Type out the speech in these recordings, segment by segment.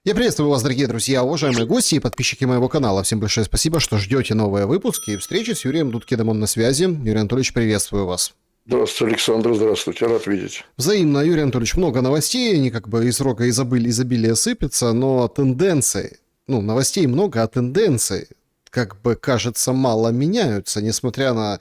Я приветствую вас, дорогие друзья, уважаемые гости и подписчики моего канала. Всем большое спасибо, что ждете новые выпуски и встречи с Юрием Дудкиным на связи. Юрий Анатольевич, приветствую вас. Здравствуйте, Александр, здравствуйте, рад видеть. Взаимно, Юрий Анатольевич, много новостей, они как бы из рога изобилия сыпятся, но тенденции, новостей много, а тенденции, как бы кажется, мало меняются, несмотря на,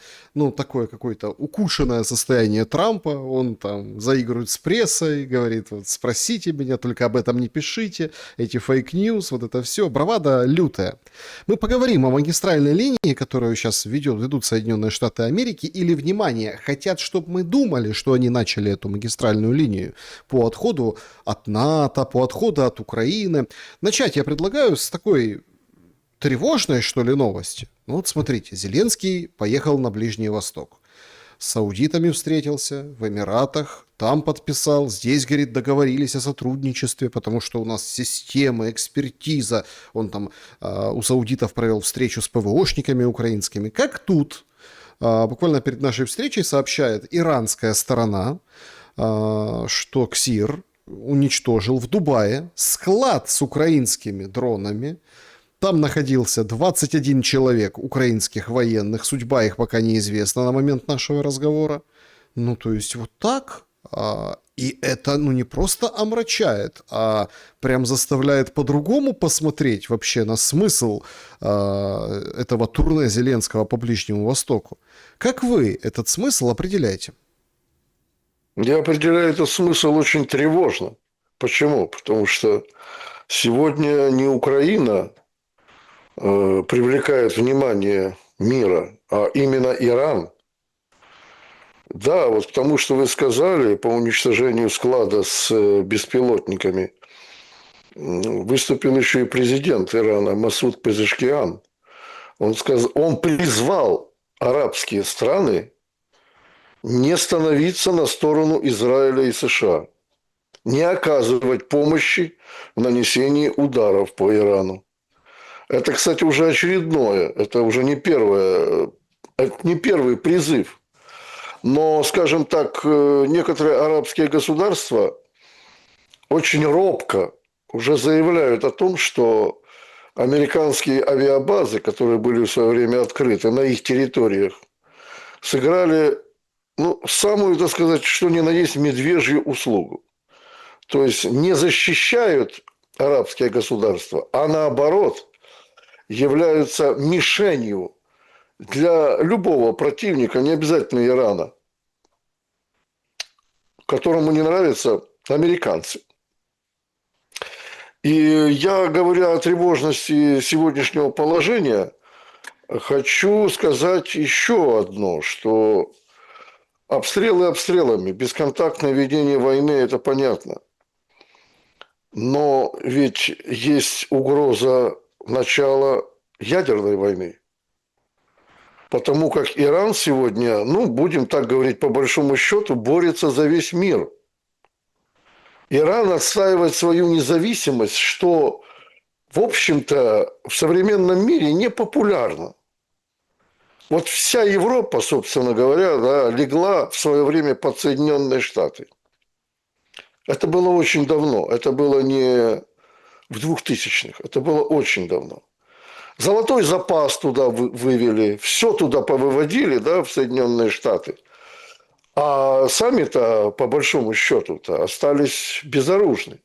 такое какое-то укушенное состояние Трампа. Он там заигрывает с прессой, говорит, вот спросите меня, только об этом не пишите, эти фейк-ньюс, вот это все, бравада лютая. Мы поговорим о магистральной линии, которую сейчас ведут Соединенные Штаты Америки, или, внимание, хотят, чтобы мы думали, что они начали эту магистральную линию по отходу от НАТО, по отходу от Украины. Начать я предлагаю с такой тревожной, что ли, новости. Ну вот смотрите, Зеленский поехал на Ближний Восток. С саудитами встретился, в Эмиратах, там подписал, здесь, говорит, договорились о сотрудничестве, потому что у нас система, экспертиза. Он там у саудитов провел встречу с ПВОшниками украинскими. Как тут, буквально перед нашей встречей сообщает иранская сторона, что КСИР уничтожил в Дубае склад с украинскими дронами. Там находился 21 человек украинских военных. Судьба их пока неизвестна на момент нашего разговора. Ну, то есть вот так. И это, не просто омрачает, а прям заставляет по-другому посмотреть вообще на смысл этого турне Зеленского по Ближнему Востоку. Как вы этот смысл определяете? Я определяю этот смысл очень тревожно. Почему? Потому что сегодня не Украина привлекает внимание мира, а именно Иран. Да, вот потому что вы сказали по уничтожению склада с беспилотниками, выступил еще и президент Ирана Масуд Пезешкиан. Он призвал арабские страны не становиться на сторону Израиля и США, не оказывать помощи в нанесении ударов по Ирану. Это, кстати, уже очередное, это уже не первое, это не первый призыв. Но, скажем так, некоторые арабские государства очень робко уже заявляют о том, что американские авиабазы, которые были в свое время открыты на их территориях, сыграли самую, так сказать, что ни на есть медвежью услугу. То есть не защищают арабские государства, а наоборот являются мишенью для любого противника, не обязательно Ирана, которому не нравятся американцы. И я, говоря о тревожности сегодняшнего положения, хочу сказать еще одно, что обстрелы обстрелами, бесконтактное ведение войны – это понятно. Но ведь есть угроза начала ядерной войны. Потому как Иран сегодня, будем так говорить, по большому счету, борется за весь мир. Иран отстаивает свою независимость, что, в общем-то, в современном мире не популярно. Вот вся Европа, собственно говоря, да, легла в свое время под Соединенные Штаты. Это было очень давно. Это было не в 2000-х. Это было очень давно. Золотой запас туда вывели. Все туда повыводили, да, в Соединенные Штаты. А сами-то, по большому счету-то, остались безоружны.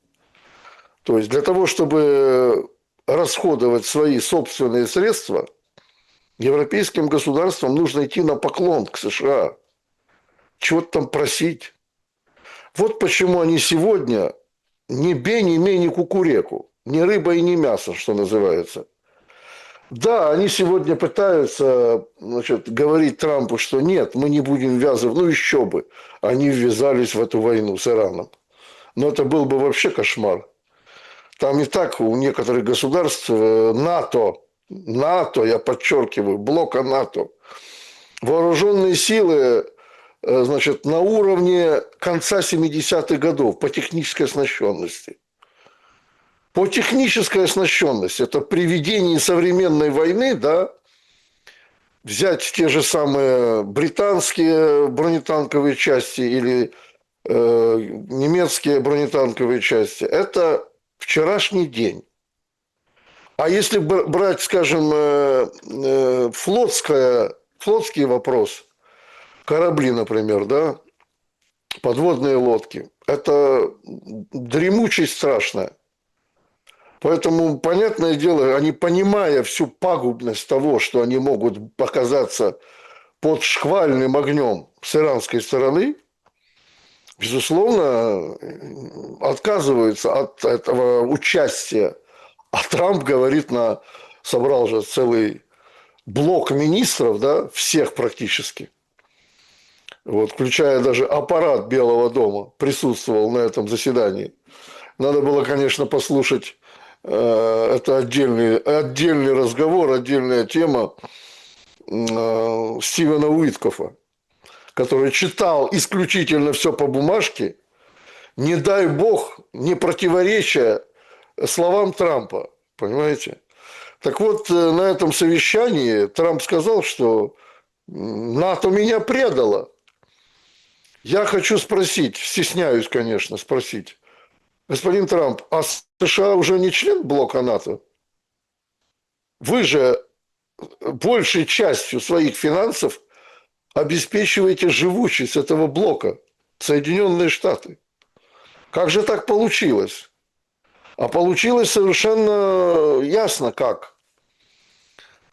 То есть, для того, чтобы расходовать свои собственные средства, европейским государствам нужно идти на поклон к США. Чего-то там просить. Вот почему они сегодня ни бей, ни мей, ни кукуреку. Ни рыба и ни мясо, что называется. Да, они сегодня пытаются, говорить Трампу, что нет, мы не будем ввязываться. Ну, еще бы. Они ввязались в эту войну с Ираном. Но это был бы вообще кошмар. Там и так у некоторых государств НАТО, я подчеркиваю, блока НАТО, вооруженные силы, на уровне конца 70-х годов по технической оснащенности. По технической оснащенности, это при ведении современной войны, да, взять те же самые британские бронетанковые части или немецкие бронетанковые части, это вчерашний день. А если брать, скажем, флотский вопрос, корабли, например, да, подводные лодки, это дремучесть страшная. Поэтому, понятное дело, они, понимая всю пагубность того, что они могут оказаться под шквальным огнем с иранской стороны, безусловно, отказываются от этого участия. А Трамп говорит, собрал же целый блок министров, да, всех практически, вот, включая даже аппарат Белого дома, присутствовал на этом заседании. Надо было, конечно, послушать, это отдельный разговор, отдельная тема Стивена Уиткофа, который читал исключительно все по бумажке, не дай бог, не противоречия словам Трампа, понимаете? Так вот, на этом совещании Трамп сказал, что НАТО меня предало. Я хочу спросить, стесняюсь, конечно, спросить, господин Трамп, а США уже не член блока НАТО? Вы же большей частью своих финансов обеспечиваете живучесть этого блока, Соединенные Штаты. Как же так получилось? А получилось совершенно ясно как.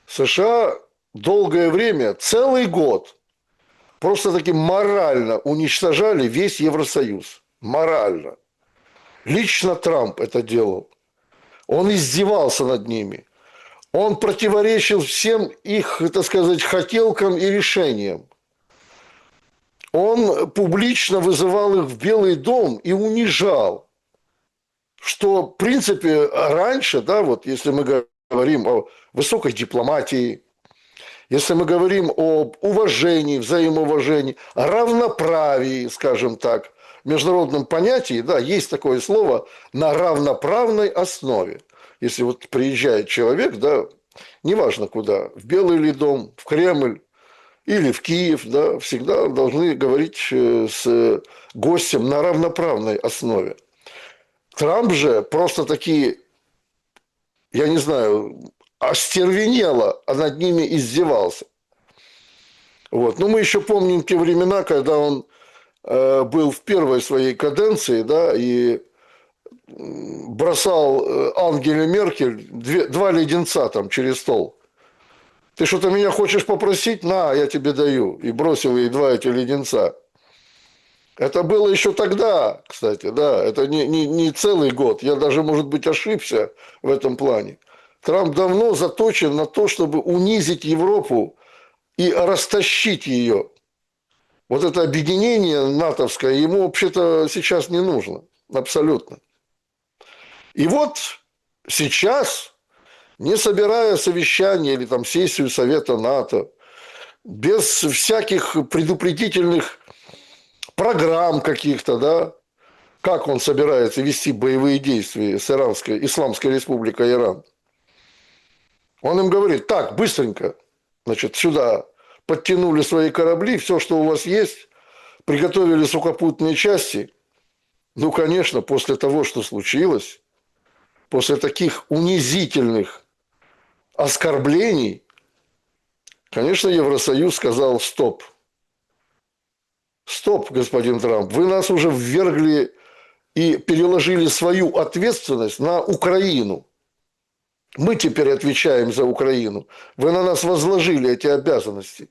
США долгое время, целый год, просто-таки морально уничтожали весь Евросоюз. Морально. Лично Трамп это делал. Он издевался над ними. Он противоречил всем их, так сказать, хотелкам и решениям. Он публично вызывал их в Белый дом и унижал. Что, в принципе, раньше, да, вот если мы говорим о высокой дипломатии, если мы говорим об уважении, взаимоуважении, равноправии, скажем так, в международном понятии, да, есть такое слово на равноправной основе. Если вот приезжает человек, да, неважно куда, в Белый ли дом, в Кремль или в Киев, да, всегда должны говорить с гостем на равноправной основе. Трамп же просто-таки, я не знаю, остервенело, а над ними издевался. Вот. Но мы еще помним те времена, когда он был в первой своей каденции, да, и бросал Ангеле Меркель два леденца там через стол. Ты что-то меня хочешь попросить? На, я тебе даю. И бросил ей два эти леденца. Это было еще тогда, кстати, да, это не целый год. Я даже, может быть, ошибся в этом плане. Трамп давно заточен на то, чтобы унизить Европу и растащить ее. Вот это объединение натовское ему вообще-то сейчас не нужно. Абсолютно. И вот сейчас, не собирая совещания или там сессию Совета НАТО, без всяких предупредительных программ каких-то, да, как он собирается вести боевые действия с Исламской Республикой Иран. Он им говорит, так, быстренько, значит, сюда подтянули свои корабли, все, что у вас есть, приготовили сухопутные части. Ну, конечно, после того, что случилось, после таких унизительных оскорблений, конечно, Евросоюз сказал, стоп. Стоп, господин Трамп, вы нас уже ввергли и переложили свою ответственность на Украину. Мы теперь отвечаем за Украину. Вы на нас возложили эти обязанности.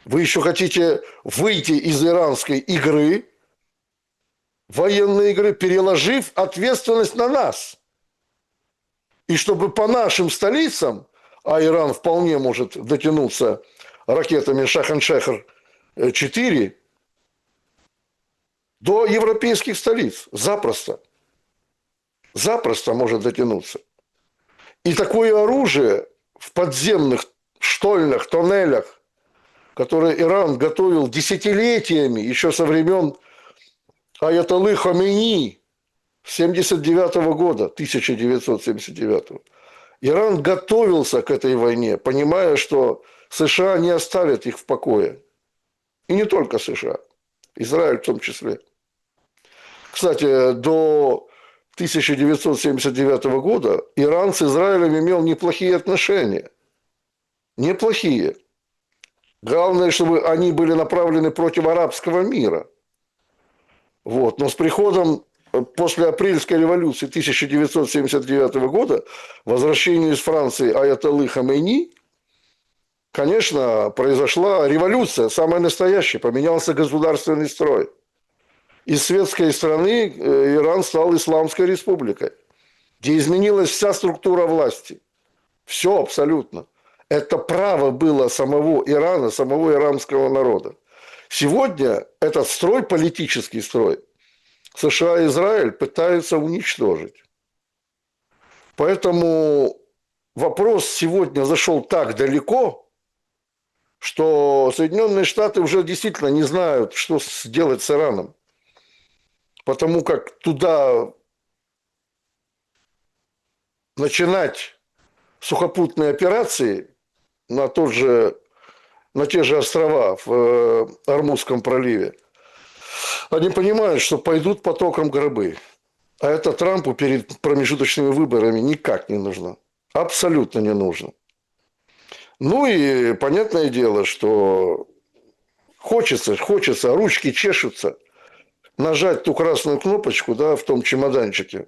Вы еще хотите выйти из иранской игры, военной игры, переложив ответственность на нас. И чтобы по нашим столицам, а Иран вполне может дотянуться ракетами Шахан-Шехр-4 до европейских столиц. Запросто. Запросто может дотянуться. И такое оружие в подземных штольнях, тоннелях, которые Иран готовил десятилетиями, еще со времен Аятоллы Хамейни 1979 года, 1979. Иран готовился к этой войне, понимая, что США не оставят их в покое. И не только США, Израиль в том числе. Кстати, до 1979 года Иран с Израилем имел неплохие отношения. Неплохие. Главное, чтобы они были направлены против арабского мира. Вот. Но с приходом после апрельской революции 1979 года, возвращению из Франции аятоллы Хамейни, конечно, произошла революция, самая настоящая, поменялся государственный строй. Из светской страны Иран стал исламской республикой, где изменилась вся структура власти. Все абсолютно. Это право было самого Ирана, самого иранского народа. Сегодня этот строй, политический строй, США и Израиль пытаются уничтожить. Поэтому вопрос сегодня зашел так далеко, что Соединенные Штаты уже действительно не знают, что сделать с Ираном. Потому как туда начинать сухопутные операции на те же острова в Ормузском проливе, они понимают, что пойдут потоком гробы. А это Трампу перед промежуточными выборами никак не нужно. Абсолютно не нужно. Ну и понятное дело, что хочется, ручки чешутся нажать ту красную кнопочку, да, в том чемоданчике.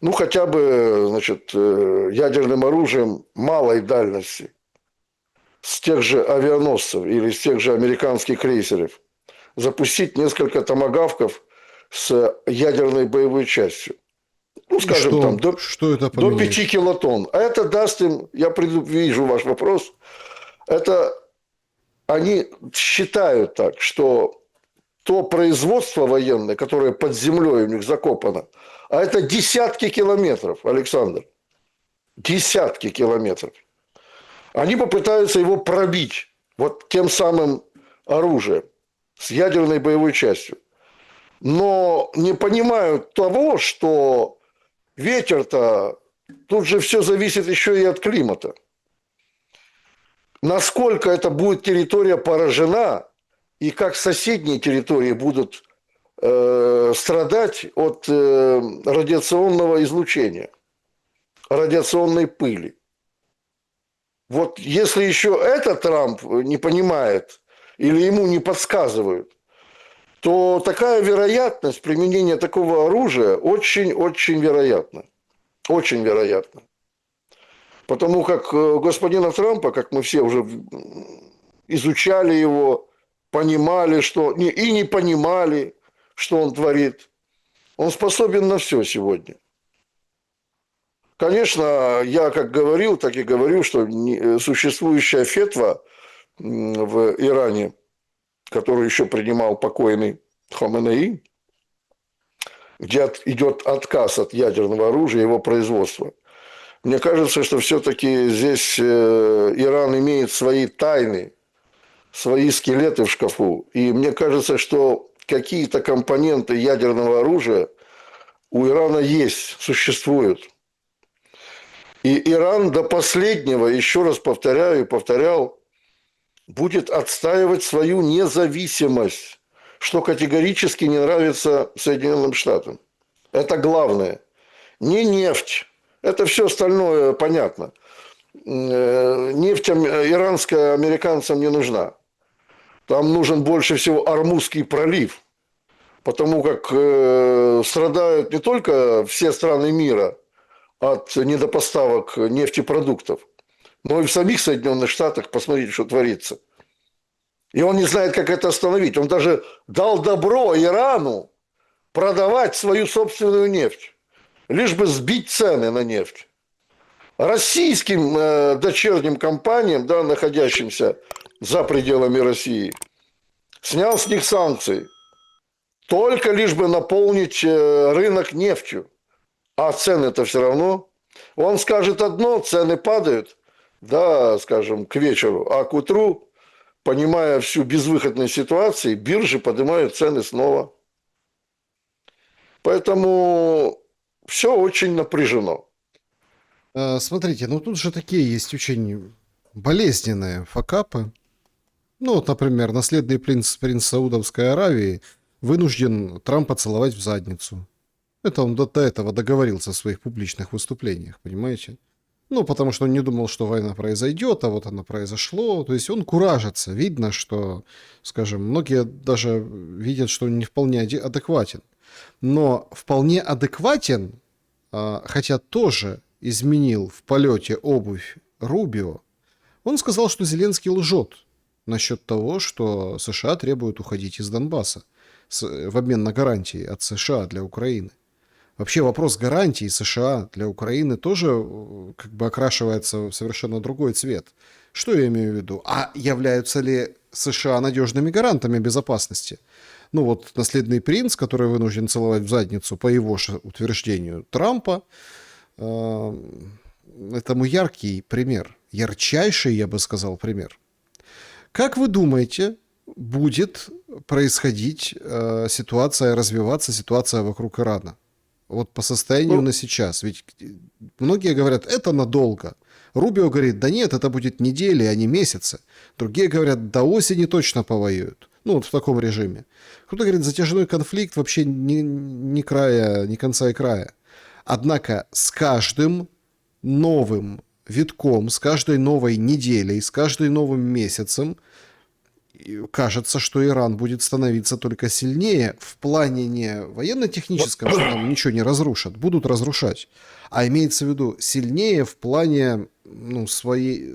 Ну, хотя бы, значит, ядерным оружием малой дальности с тех же авианосцев или с тех же американских крейсеров запустить несколько томагавков с ядерной боевой частью. Ну, скажем, что, там что это до поменяет? 5 килотонн. А это даст им, я вижу ваш вопрос, это они считают так, что то производство военное, которое под землей у них закопано, а это десятки километров, Александр, десятки километров. Они попытаются его пробить вот тем самым оружием с ядерной боевой частью. Но не понимают того, что ветер-то, тут же все зависит еще и от климата. Насколько это будет территория поражена, и как соседние территории будут страдать от радиационного излучения, радиационной пыли. Вот если еще это Трамп не понимает или ему не подсказывают, то такая вероятность применения такого оружия очень-очень вероятна. Очень вероятна. Потому как господина Трампа, как мы все уже изучали его, понимали, что... И не понимали, что он творит. Он способен на все сегодня. Конечно, я как говорил, так и говорю, что существующая фетва в Иране, которую еще принимал покойный Хоменеи, где идет отказ от ядерного оружия, его производства. Мне кажется, что все-таки здесь Иран имеет свои тайны, свои скелеты в шкафу. И мне кажется, что какие-то компоненты ядерного оружия у Ирана есть, существуют. И Иран до последнего, еще раз повторяю и повторял, будет отстаивать свою независимость, что категорически не нравится Соединенным Штатам. Это главное. Не нефть. Это все остальное понятно. Нефть иранская американцам не нужна. Там нужен больше всего Ормузский пролив. Потому как страдают не только все страны мира от недопоставок нефтепродуктов, но и в самих Соединенных Штатах посмотрите, что творится. И он не знает, как это остановить. Он даже дал добро Ирану продавать свою собственную нефть, лишь бы сбить цены на нефть. Российским дочерним компаниям, да, находящимся за пределами России, снял с них санкции, только лишь бы наполнить рынок нефтью. А цены-то все равно. Он скажет одно, цены падают, да, скажем, к вечеру, а к утру, понимая всю безвыходность ситуации, биржи поднимают цены снова. Поэтому все очень напряжено. Смотрите, ну тут же такие есть очень болезненные факапы. Ну вот, например, наследный принц Саудовской Аравии вынужден Трампа целовать в задницу. Это он до этого договорился в своих публичных выступлениях, понимаете? Ну, потому что он не думал, что война произойдет, а вот она произошло. То есть он куражится. Видно, что, скажем, многие даже видят, что он не вполне адекватен. Но вполне адекватен, хотя тоже изменил в полете обувь Рубио, он сказал, что Зеленский лжет насчет того, что США требуют уходить из Донбасса в обмен на гарантии от США для Украины. Вообще вопрос гарантий США для Украины тоже как бы окрашивается в совершенно другой цвет. Что я имею в виду? А являются ли США надежными гарантами безопасности? Ну вот наследный принц, который вынужден целовать в задницу, по его утверждению, Трампа, этому яркий пример, ярчайший, я бы сказал, пример. Как вы думаете, будет происходить ситуация, развиваться ситуация вокруг Ирана? Вот по состоянию на сейчас. Ведь многие говорят, это надолго. Рубио говорит, да нет, это будет недели, а не месяцы. Другие говорят, до осени точно повоюют. Ну, вот в таком режиме. Кто-то говорит, затяжной конфликт вообще ни края, ни конца и края. Однако с каждым новым витком, с каждой новой неделей, с каждым новым месяцем кажется, что Иран будет становиться только сильнее в плане не военно-техническом, что там ничего не разрушат, будут разрушать, а имеется в виду сильнее в плане своей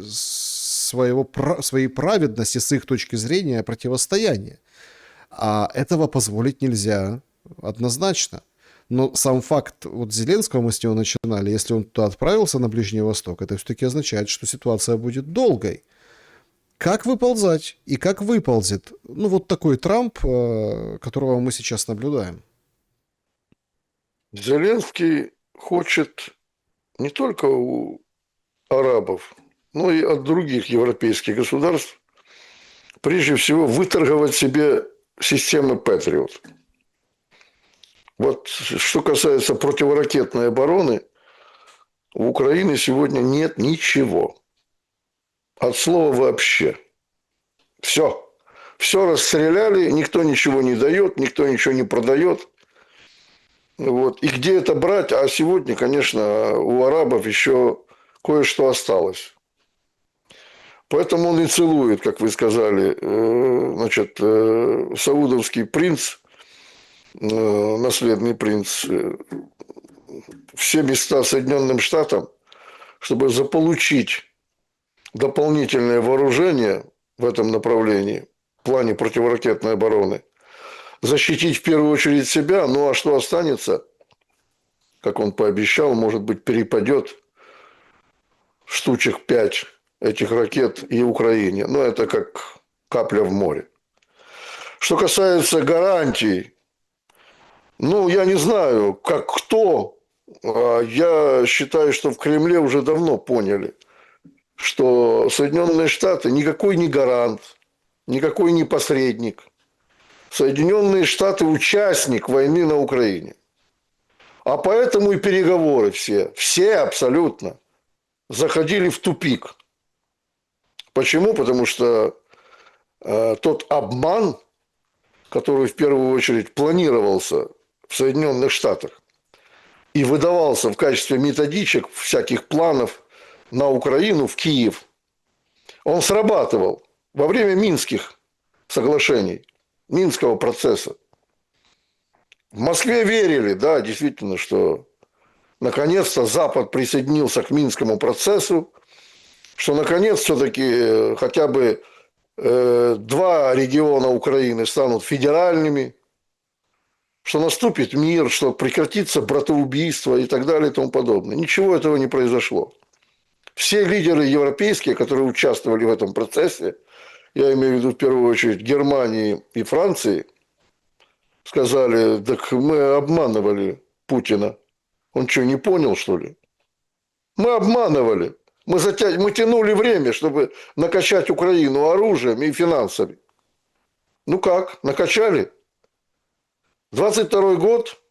праведности с их точки зрения противостояния. А этого позволить нельзя однозначно. Но сам факт, вот Зеленского мы с него начинали, если он туда отправился, на Ближний Восток, это все-таки означает, что ситуация будет долгой. Как выползать и как выползет, вот такой Трамп, которого мы сейчас наблюдаем? Зеленский хочет не только у арабов, но и от других европейских государств, прежде всего, выторговать себе системы Патриот. Вот что касается противоракетной обороны, у Украины сегодня нет ничего. От слова вообще. Все. Все расстреляли, никто ничего не дает, никто ничего не продает. Вот. И где это брать? А сегодня, конечно, у арабов еще кое-что осталось. Поэтому он и целует, как вы сказали, саудовский принц, наследный принц, все места Соединенным Штатам, чтобы заполучить дополнительное вооружение в этом направлении, в плане противоракетной обороны, защитить в первую очередь себя, ну а что останется, как он пообещал, может быть, перепадет штучек 5 этих ракет и Украине. Но это как капля в море. Что касается гарантий, я не знаю, как кто, я считаю, что в Кремле уже давно поняли, что Соединенные Штаты никакой не гарант, никакой не посредник. Соединенные Штаты участник войны на Украине. А поэтому и переговоры все абсолютно заходили в тупик. Почему? Потому что тот обман, который в первую очередь планировался в Соединенных Штатах и выдавался в качестве методичек всяких планов на Украину, в Киев, он срабатывал во время Минских соглашений, Минского процесса. В Москве верили, да, действительно, что наконец-то Запад присоединился к Минскому процессу, что наконец все-таки хотя бы 2 региона Украины станут федеральными, что наступит мир, что прекратится братоубийство и так далее и тому подобное. Ничего этого не произошло. Все лидеры европейские, которые участвовали в этом процессе, я имею в виду в первую очередь Германии и Франции, сказали, так мы обманывали Путина. Он что, не понял, что ли? Мы обманывали. Мы тянули время, чтобы накачать Украину оружием и финансами. Ну как, накачали? 22 год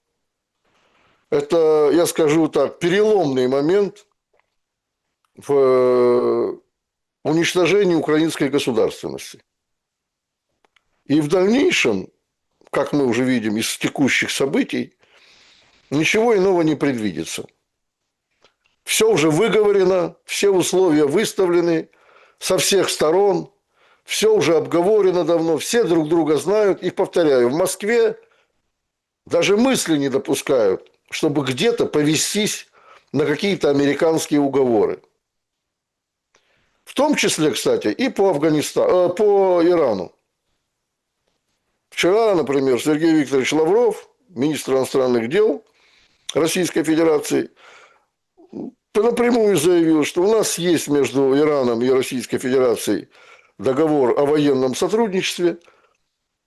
– это, я скажу так, переломный момент в уничтожении украинской государственности. И в дальнейшем, как мы уже видим из текущих событий, Ничего иного не предвидится. Все уже выговорено, все условия выставлены со всех сторон, все уже обговорено давно, все друг друга знают. И повторяю, в Москве даже мысли не допускают, чтобы где-то повестись на какие-то американские уговоры. В том числе, кстати, и по по Ирану. Вчера, например, Сергей Викторович Лавров, министр иностранных дел Российской Федерации, напрямую заявил, что у нас есть между Ираном и Российской Федерацией договор о военном сотрудничестве.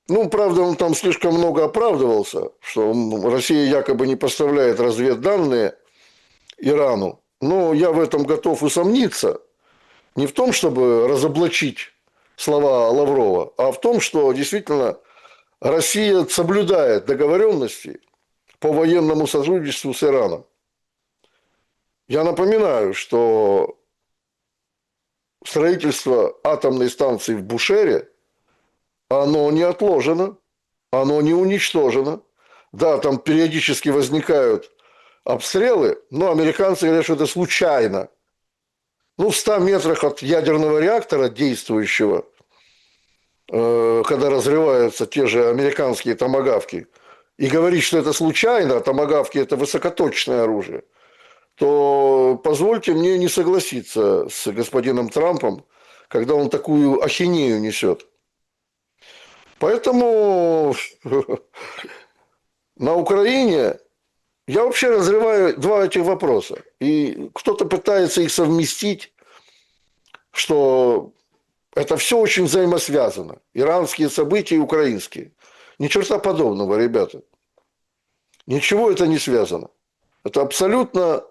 Ну, правда, он там слишком много оправдывался, что Россия якобы не поставляет разведданные Ирану. Но я в этом готов усомниться. Не в том, чтобы разоблачить слова Лаврова, а в том, что действительно Россия соблюдает договоренности по военному сотрудничеству с Ираном. Я напоминаю, что строительство атомной станции в Бушере, оно не отложено, оно не уничтожено. Да, там периодически возникают обстрелы, но американцы говорят, что это случайно. Ну, в 100 метрах от ядерного реактора действующего, когда разрываются те же американские томагавки, и говорить, что это случайно, а томагавки – это высокоточное оружие, то позвольте мне не согласиться с господином Трампом, когда он такую ахинею несет. Поэтому на Украине я вообще разрываю два этих вопроса. И кто-то пытается их совместить, что это все очень взаимосвязано. Иранские события и украинские. Ни черта подобного, ребята. Ничего это не связано. Это абсолютно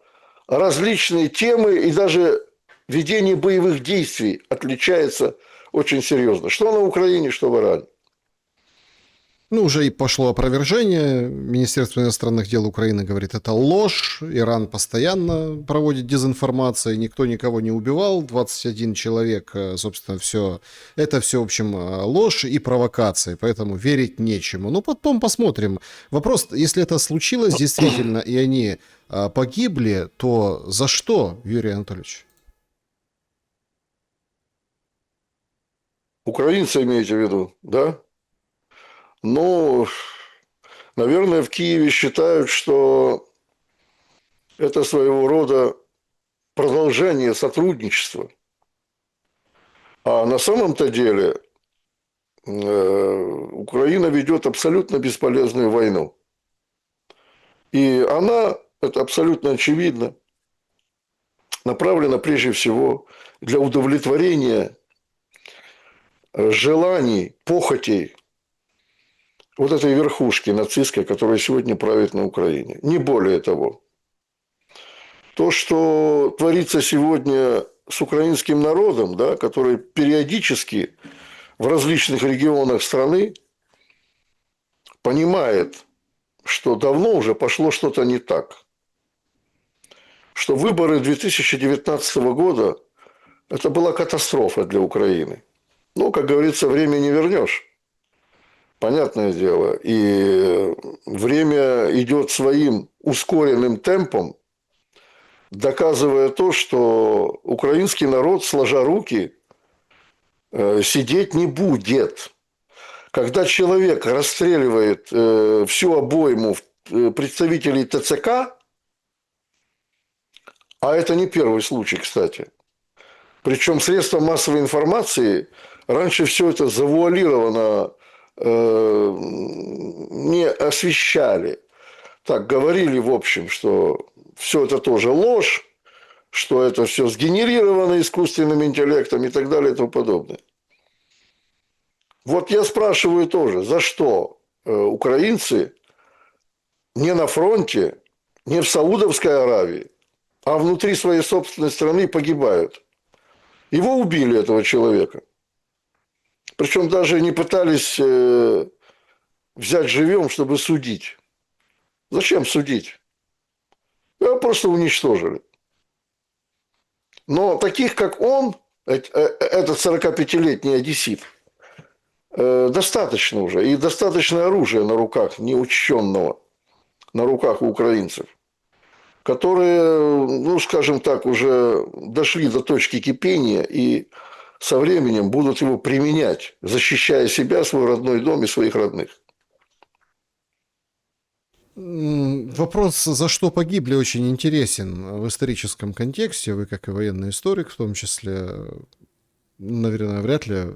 различные темы, и даже ведение боевых действий отличается очень серьезно. Что на Украине, что в Иране. Ну, уже и пошло опровержение. Министерство иностранных дел Украины говорит, это ложь. Иран постоянно проводит дезинформацию. Никто никого не убивал. 21 человек, собственно, все. Это все, в общем, ложь и провокации. Поэтому верить нечему. Ну, потом посмотрим. Вопрос, если это случилось действительно, и они погибли, то за что, Юрий Анатольевич? Украинцы имеете в виду, да? Ну, наверное, в Киеве считают, что это своего рода продолжение сотрудничества. А на самом-то деле Украина ведет абсолютно бесполезную войну. И она, это абсолютно очевидно, направлена прежде всего для удовлетворения желаний, похотей вот этой верхушки нацистской, которая сегодня правит на Украине. Не более того. То, что творится сегодня с украинским народом, да, который периодически в различных регионах страны понимает, что давно уже пошло что-то не так. Что выборы 2019 года – это была катастрофа для Украины. Ну, как говорится, время не вернешь. Понятное дело. И время идет своим ускоренным темпом, доказывая то, что украинский народ, сложа руки, сидеть не будет. Когда человек расстреливает всю обойму представителей ТЦК, а это не первый случай, кстати, причем средства массовой информации раньше все это завуалировано не освещали. Так, говорили, в общем, что все это тоже ложь, что это все сгенерировано искусственным интеллектом и так далее и тому подобное. Вот я спрашиваю тоже, за что украинцы не на фронте, не в Саудовской Аравии, а внутри своей собственной страны погибают. Его убили, этого человека. Причем даже не пытались взять живем, чтобы судить. Зачем судить? Его просто уничтожили. Но таких, как он, этот 45-летний одессит, достаточно уже. И достаточно оружия на руках неучтенного на руках у украинцев, которые, ну, скажем так, уже дошли до точки кипения и со временем будут его применять, защищая себя, свой родной дом и своих родных. Вопрос, за что погибли, очень интересен в историческом контексте. Вы, как и военный историк, в том числе, наверное, вряд ли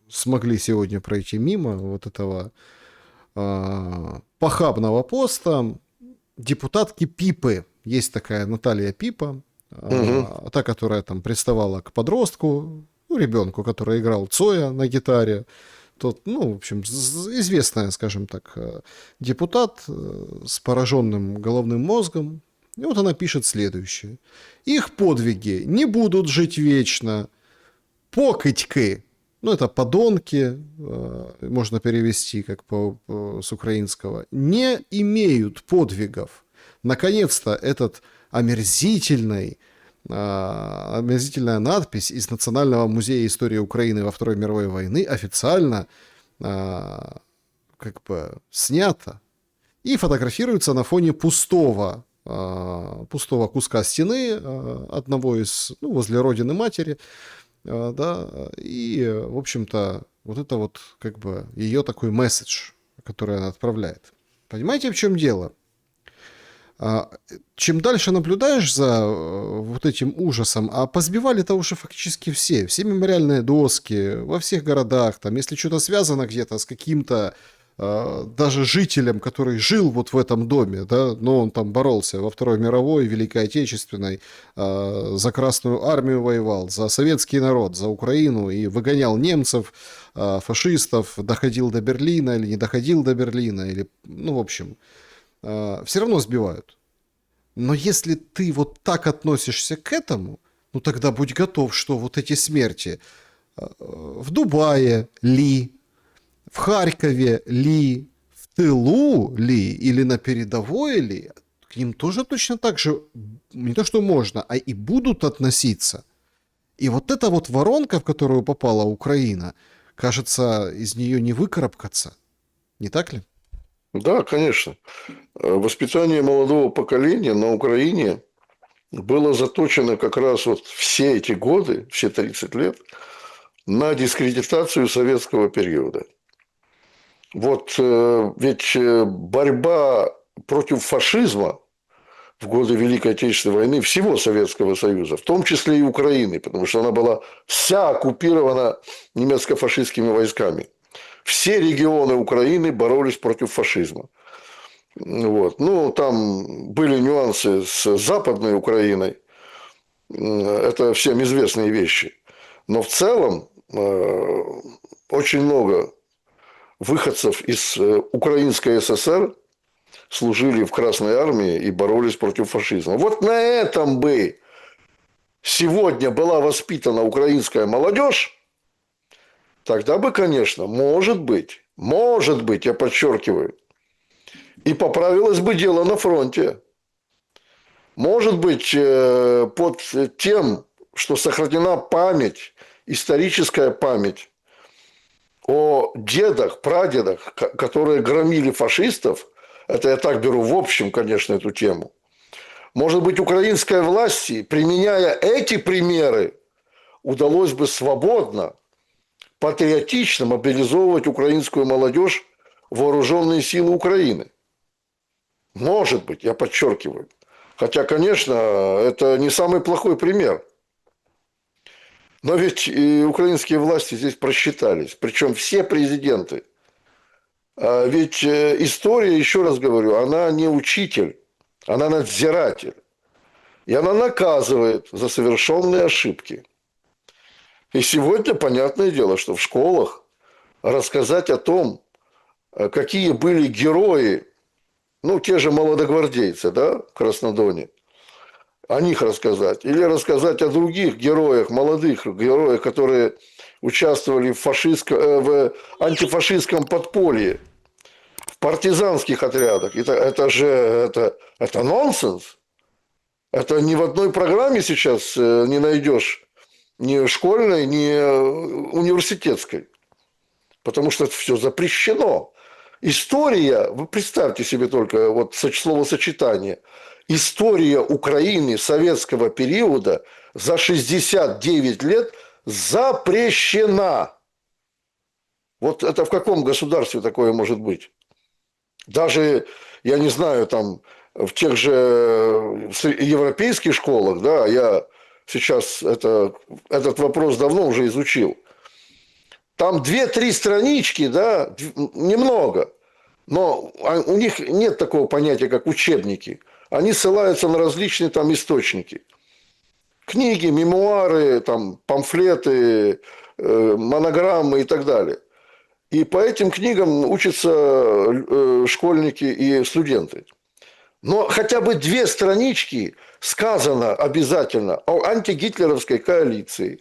смогли сегодня пройти мимо вот этого похабного поста депутатки Пипы. Есть такая Наталья Пипа, та, которая там приставала к подростку, ну, ребенку, который играл Цоя на гитаре. Тот, ну, в общем, известная, скажем так, депутат с пораженным головным мозгом. И вот она пишет следующее. Их подвиги не будут жить вечно. Покидьки, ну, это подонки, можно перевести как с украинского, не имеют подвигов. Наконец-то этот омерзительная надпись из Национального музея истории Украины во Второй мировой войны официально как бы снята и фотографируется на фоне пустого куска стены одного из, ну, возле родины матери, да, и, в общем-то, вот это вот как бы ее такой месседж, который она отправляет. Понимаете, в чем дело? Чем дальше наблюдаешь за вот этим ужасом, а позбивали-то уже фактически все мемориальные доски во всех городах, там, если что-то связано где-то с каким-то даже жителем, который жил вот в этом доме, да, но он там боролся во Второй мировой, Великой Отечественной, за Красную Армию воевал, за советский народ, за Украину и выгонял немцев, фашистов, доходил до Берлина или не доходил до Берлина, или, ну, в общем, все равно сбивают. Но если ты вот так относишься к этому, ну тогда будь готов, что вот эти смерти в Дубае ли, в Харькове ли, в тылу ли или на передовой ли, к ним тоже точно так же не то что можно, а и будут относиться. И вот эта вот воронка, в которую попала Украина, кажется, из нее не выкарабкаться. Не так ли? Да, конечно. Воспитание молодого поколения на Украине было заточено как раз вот все эти годы, все 30 лет, на дискредитацию советского периода. Вот ведь борьба против фашизма в годы Великой Отечественной войны всего Советского Союза, в том числе и Украины, потому что она была вся оккупирована немецко-фашистскими войсками. Все регионы Украины боролись против фашизма. Вот. Ну, там были нюансы с Западной Украиной. Это всем известные вещи. Но в целом очень много выходцев из Украинской ССР служили в Красной Армии и боролись против фашизма. Вот на этом бы сегодня была воспитана украинская молодежь, тогда бы, конечно, может быть, я подчеркиваю, и поправилось бы дело на фронте. Может быть, под тем, что сохранена память, историческая память о дедах, прадедах, которые громили фашистов, это я так беру в общем, конечно, эту тему. Может быть, украинской власти, применяя эти примеры, удалось бы свободно, патриотично мобилизовывать украинскую молодежь в вооруженные силы Украины. Может быть, я подчеркиваю. Хотя, конечно, это не самый плохой пример. Но ведь и украинские власти здесь просчитались. Причем все президенты. Ведь история, еще раз говорю, она не учитель, она надзиратель. И она наказывает за совершенные ошибки. И сегодня, понятное дело, что в школах рассказать о том, какие были герои, ну, те же молодогвардейцы, да, в Краснодоне, о них рассказать. Или рассказать о других героях, молодых героях, которые участвовали в антифашистском подполье, в партизанских отрядах. Это же нонсенс. Это ни в одной программе сейчас не найдешь, ни школьной, ни университетской. Потому что это все запрещено. История, вы представьте себе только вот словосочетание, история Украины советского периода за 69 лет запрещена. Вот это в каком государстве такое может быть? Даже, я не знаю, там в тех же европейских школах, да, я сейчас этот вопрос давно уже изучил. Там 2-3 странички, да, немного, но у них нет такого понятия, как учебники. Они ссылаются на различные там источники. Книги, мемуары, там, памфлеты, монограммы и так далее. И по этим книгам учатся школьники и студенты. Но хотя бы 2 странички сказано обязательно о антигитлеровской коалиции.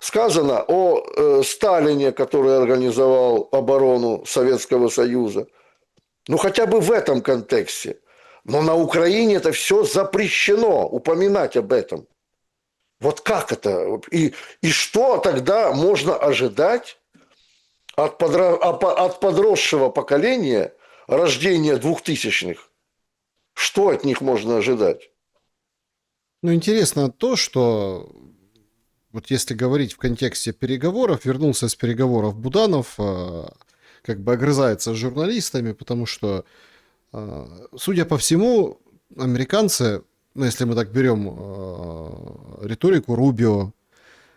Сказано о Сталине, который организовал оборону Советского Союза. Ну, хотя бы в этом контексте. Но на Украине это все запрещено упоминать об этом. Вот как это? И что тогда можно ожидать от подросшего поколения рождения 2000-х? Что от них можно ожидать? Ну, интересно то, что вот если говорить в контексте переговоров, вернулся с переговоров Буданов, как бы огрызается с журналистами, потому что, судя по всему, американцы, ну, если мы так берем риторику Рубио,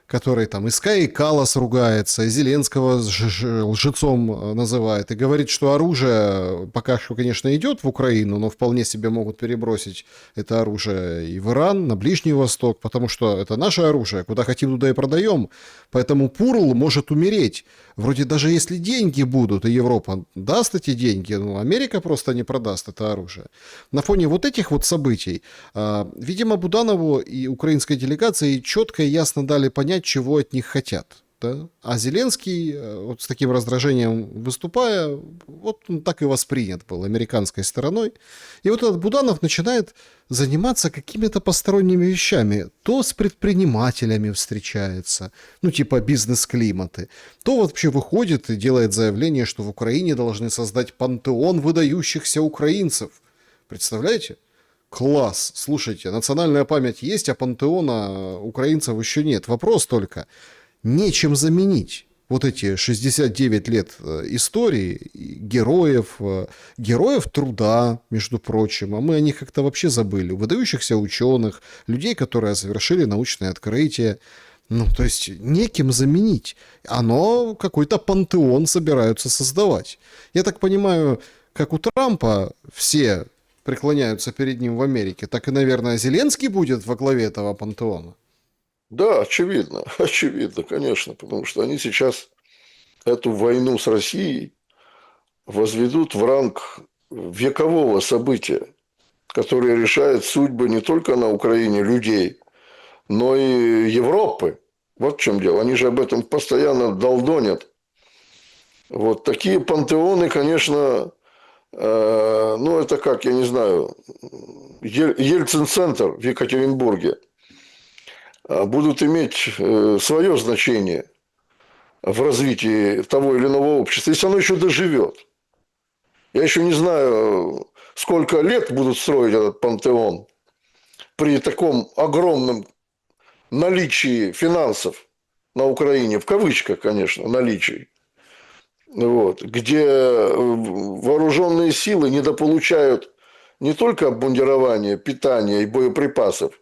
который там и Скай, и Каллас ругается, и Зеленского лжецом называет, и говорит, что оружие пока что, конечно, идет в Украину, но вполне себе могут перебросить это оружие и в Иран, на Ближний Восток, потому что это наше оружие, куда хотим, туда и продаем. Поэтому Пурл может умереть. Вроде даже если деньги будут, и Европа даст эти деньги, ну, Америка просто не продаст это оружие. На фоне вот этих вот событий, видимо, Буданову и украинской делегации четко и ясно дали понять, чего от них хотят. Да? А Зеленский, вот с таким раздражением выступая, вот он так и воспринят был американской стороной. И вот этот Буданов начинает заниматься какими-то посторонними вещами. То с предпринимателями встречается, ну типа бизнес-климаты, то вообще выходит и делает заявление, что в Украине должны создать пантеон выдающихся украинцев. Представляете? Класс. Слушайте, национальная память есть, а пантеона украинцев еще нет. Вопрос только, нечем заменить вот эти 69 лет истории, героев, героев труда, между прочим, а мы о них как-то вообще забыли, выдающихся ученых, людей, которые совершили научные открытия. Ну, то есть неким заменить. Оно какой-то пантеон собираются создавать. Я так понимаю, как у Трампа все преклоняются перед ним в Америке, так и, наверное, Зеленский будет во главе этого пантеона. Да, очевидно, очевидно, конечно, потому что они сейчас эту войну с Россией возведут в ранг векового события, которое решает судьбы не только на Украине людей, но и Европы. Вот в чем дело. Они же об этом постоянно долдонят. Вот такие пантеоны, конечно, ну это как, я не знаю, Ельцин-центр в Екатеринбурге будут иметь свое значение в развитии того или иного общества, если оно еще доживет. Я еще не знаю, сколько лет будут строить этот пантеон при таком огромном наличии финансов на Украине, в кавычках, конечно, наличии, вот, где вооруженные силы недополучают не только обмундирование, питание и боеприпасов,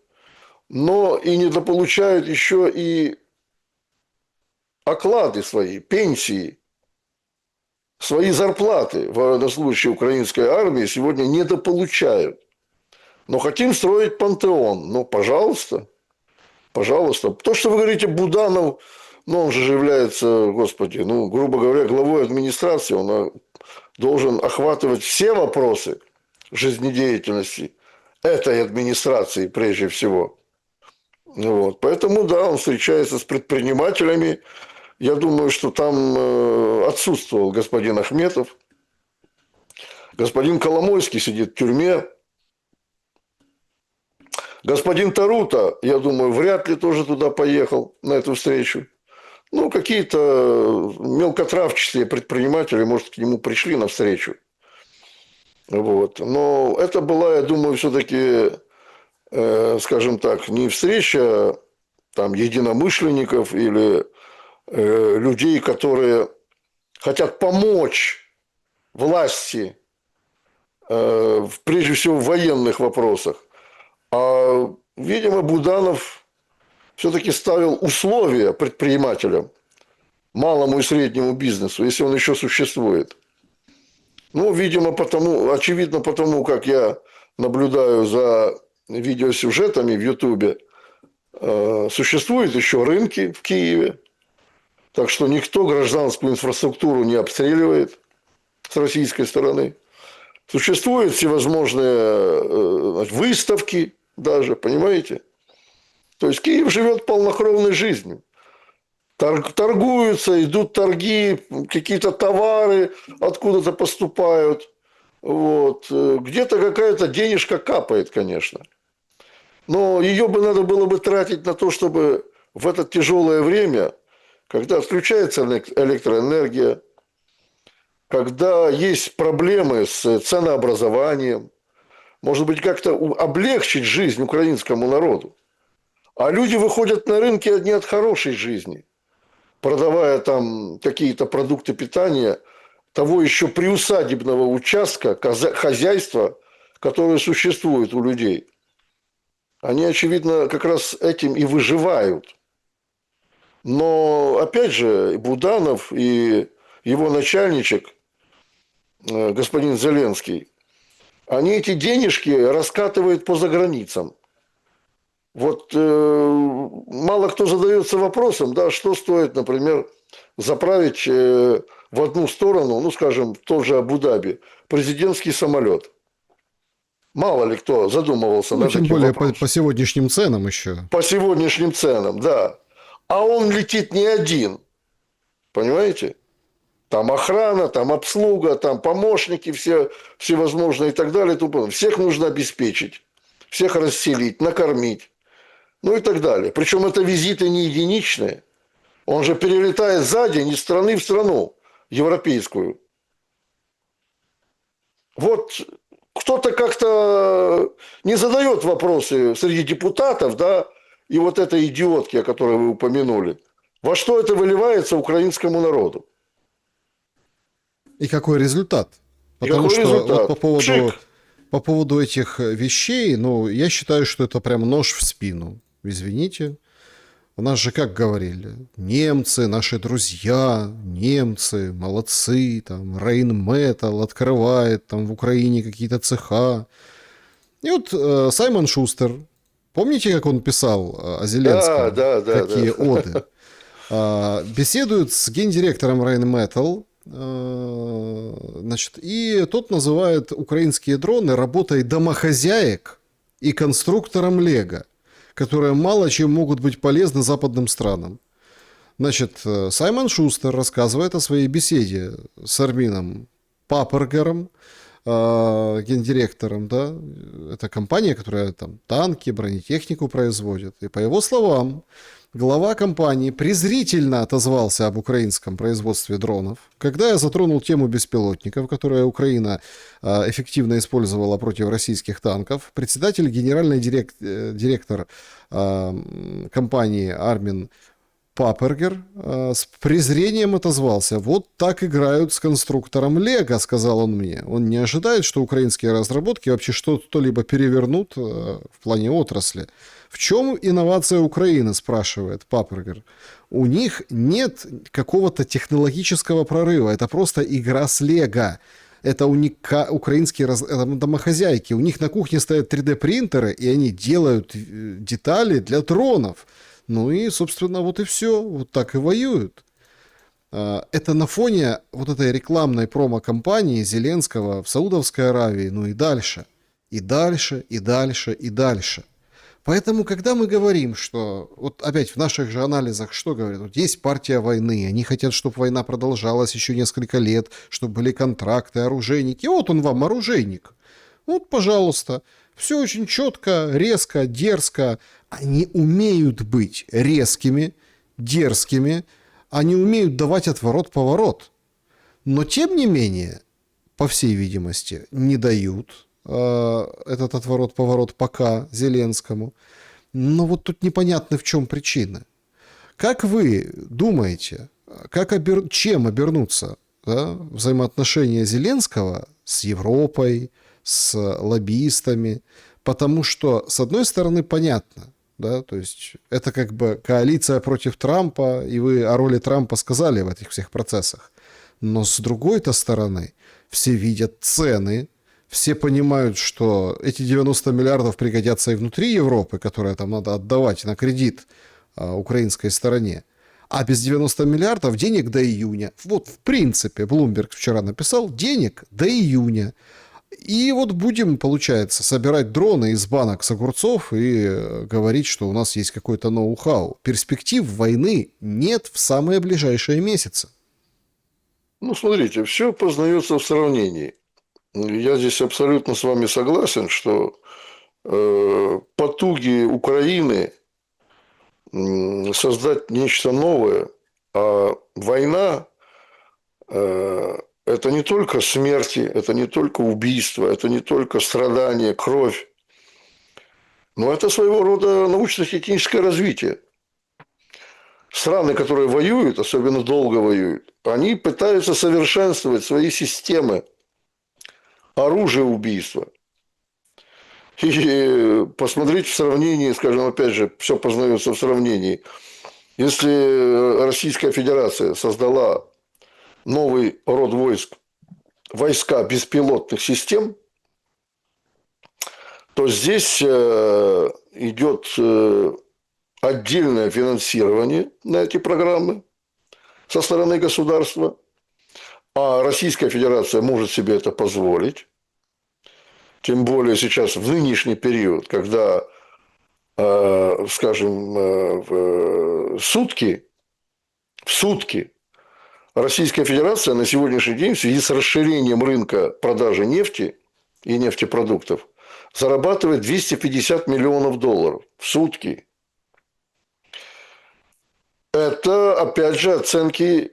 но и недополучают еще и оклады свои, пенсии, свои зарплаты военнослужащие украинской армии сегодня недополучают. Но хотим строить пантеон. Ну, пожалуйста. Пожалуйста. То, что вы говорите, Буданов, ну, он же является, господи, ну, грубо говоря, главой администрации. Он должен охватывать все вопросы жизнедеятельности этой администрации прежде всего. Вот. Поэтому, да, он встречается с предпринимателями. Я думаю, что там отсутствовал господин Ахметов. Господин Коломойский сидит в тюрьме. Господин Тарута, я думаю, вряд ли тоже туда поехал, на эту встречу. Ну, какие-то мелкотравчатые предприниматели, может, к нему пришли навстречу. Вот. Но это была, я думаю, все-таки, скажем так, не встреча там единомышленников или людей, которые хотят помочь власти, прежде всего в военных вопросах. А, видимо, Буданов все-таки ставил условия предпринимателям, малому и среднему бизнесу, если он еще существует. Ну, видимо, потому, очевидно, потому как я наблюдаю за видеосюжетами в Ютубе, существуют еще рынки в Киеве, так что никто гражданскую инфраструктуру не обстреливает с российской стороны. Существуют всевозможные выставки даже, понимаете? То есть Киев живет полнокровной жизнью. Торгуются, идут торги, какие-то товары откуда-то поступают. Вот. Где-то какая-то денежка капает, конечно. Но ее бы надо было бы тратить на то, чтобы в это тяжелое время, когда отключается электроэнергия, когда есть проблемы с ценообразованием, может быть, как-то облегчить жизнь украинскому народу. А люди выходят на рынки не от хорошей жизни, продавая там какие-то продукты питания того еще приусадебного участка хозяйства, которое существует у людей. Они, очевидно, как раз этим и выживают. Но, опять же, Буданов и его начальничек, господин Зеленский, они эти денежки раскатывают по заграницам. Вот мало кто задается вопросом, да, что стоит, например, заправить в одну сторону, ну, скажем, в тот же Абу-Даби, президентский самолет. Мало ли кто задумывался Ну, над тем таким более вопросом. по сегодняшним ценам еще. По сегодняшним ценам, да. А он летит не один, понимаете? Там охрана, там обслуга, там помощники все, всевозможные и так далее. Всех нужно обеспечить, всех расселить, накормить, ну и так далее. Причем это визиты не единичные. Он же перелетает за день из страны в страну европейскую. Вот кто-то как-то не задает вопросы среди депутатов, да, и вот этой идиотки, о которой вы упомянули. Во что это выливается украинскому народу? И какой результат? И Потому какой что вот результат? Пшик. по поводу этих вещей, ну, я считаю, что это прям нож в спину. Извините. У нас же как говорили, немцы, наши друзья, немцы, молодцы, там, Рейнметал открывает там в Украине какие-то цеха. И вот Саймон Шустер, помните, как он писал о Да, Зеленском? да, да, Какие да. оды? Беседует с гендиректором Rheinmetall, значит, и тот называет украинские дроны работой домохозяек и конструктором Лего, которые мало чем могут быть полезны западным странам. Значит, Саймон Шустер рассказывает о своей беседе с Армином Папергером, гендиректором, да, это компания, которая там танки, бронетехнику производит. И по его словам, глава компании презрительно отозвался об украинском производстве дронов. Когда я затронул тему беспилотников, которые Украина эффективно использовала против российских танков, председатель, генеральный директор компании Армин Папергер с презрением отозвался. «Вот так играют с конструктором Лего», — сказал он мне. Он не ожидает, что украинские разработки вообще что-либо перевернут в плане отрасли. «В чем инновация Украины?» — спрашивает Папергер. «У них нет какого-то технологического прорыва. Это просто игра с Лего. Это украинские домохозяйки. У них на кухне стоят 3D-принтеры, и они делают детали для дронов. Ну и, собственно, вот и все. Вот так и воюют». Это на фоне вот этой рекламной промо-компании Зеленского в Саудовской Аравии, ну и дальше. И дальше, и дальше, и дальше. Поэтому, когда мы говорим, что, вот опять в наших же анализах что говорят, вот есть партия войны, они хотят, чтобы война продолжалась еще несколько лет, чтобы были контракты, оружейники. Вот он вам, оружейник. Вот, пожалуйста. Все очень четко, резко, дерзко. Они умеют быть резкими, дерзкими, Они умеют давать отворот-поворот. Но, тем не менее, по всей видимости, не дают этот отворот-поворот пока Зеленскому. Но вот тут непонятно, в чем причина. Как вы думаете, чем обернутся, да, взаимоотношения Зеленского с Европой, с лоббистами? Потому что, с одной стороны, понятно, да, то есть это как бы коалиция против Трампа, и вы о роли Трампа сказали в этих всех процессах. Но с другой-то стороны, все видят цены, все понимают, что эти 90 миллиардов пригодятся и внутри Европы, которые там надо отдавать на кредит украинской стороне. А без 90 миллиардов денег до июня. Вот в принципе, Bloomberg вчера написал, денег до июня. И вот будем, получается, собирать дроны из банок с огурцов и говорить, что у нас есть какой-то ноу-хау. Перспектив войны нет в самые ближайшие месяцы. Ну, смотрите, все познается в сравнении. Я здесь абсолютно с вами согласен, что потуги Украины создать нечто новое, а война это не только смерти, это не только убийство, это не только страдания, кровь, но это своего рода научно-техническое развитие. Страны, которые воюют, особенно долго воюют, они пытаются совершенствовать свои системы оружия убийства. И посмотреть в сравнении, скажем, опять же, все познается в сравнении. Если Российская Федерация создала новый род войск, войска беспилотных систем, то здесь идет отдельное финансирование на эти программы со стороны государства, а Российская Федерация может себе это позволить. Тем более сейчас в нынешний период, когда, скажем, в сутки Российская Федерация на сегодняшний день в связи с расширением рынка продажи нефти и нефтепродуктов зарабатывает $250 миллионов в сутки. Это, опять же, оценки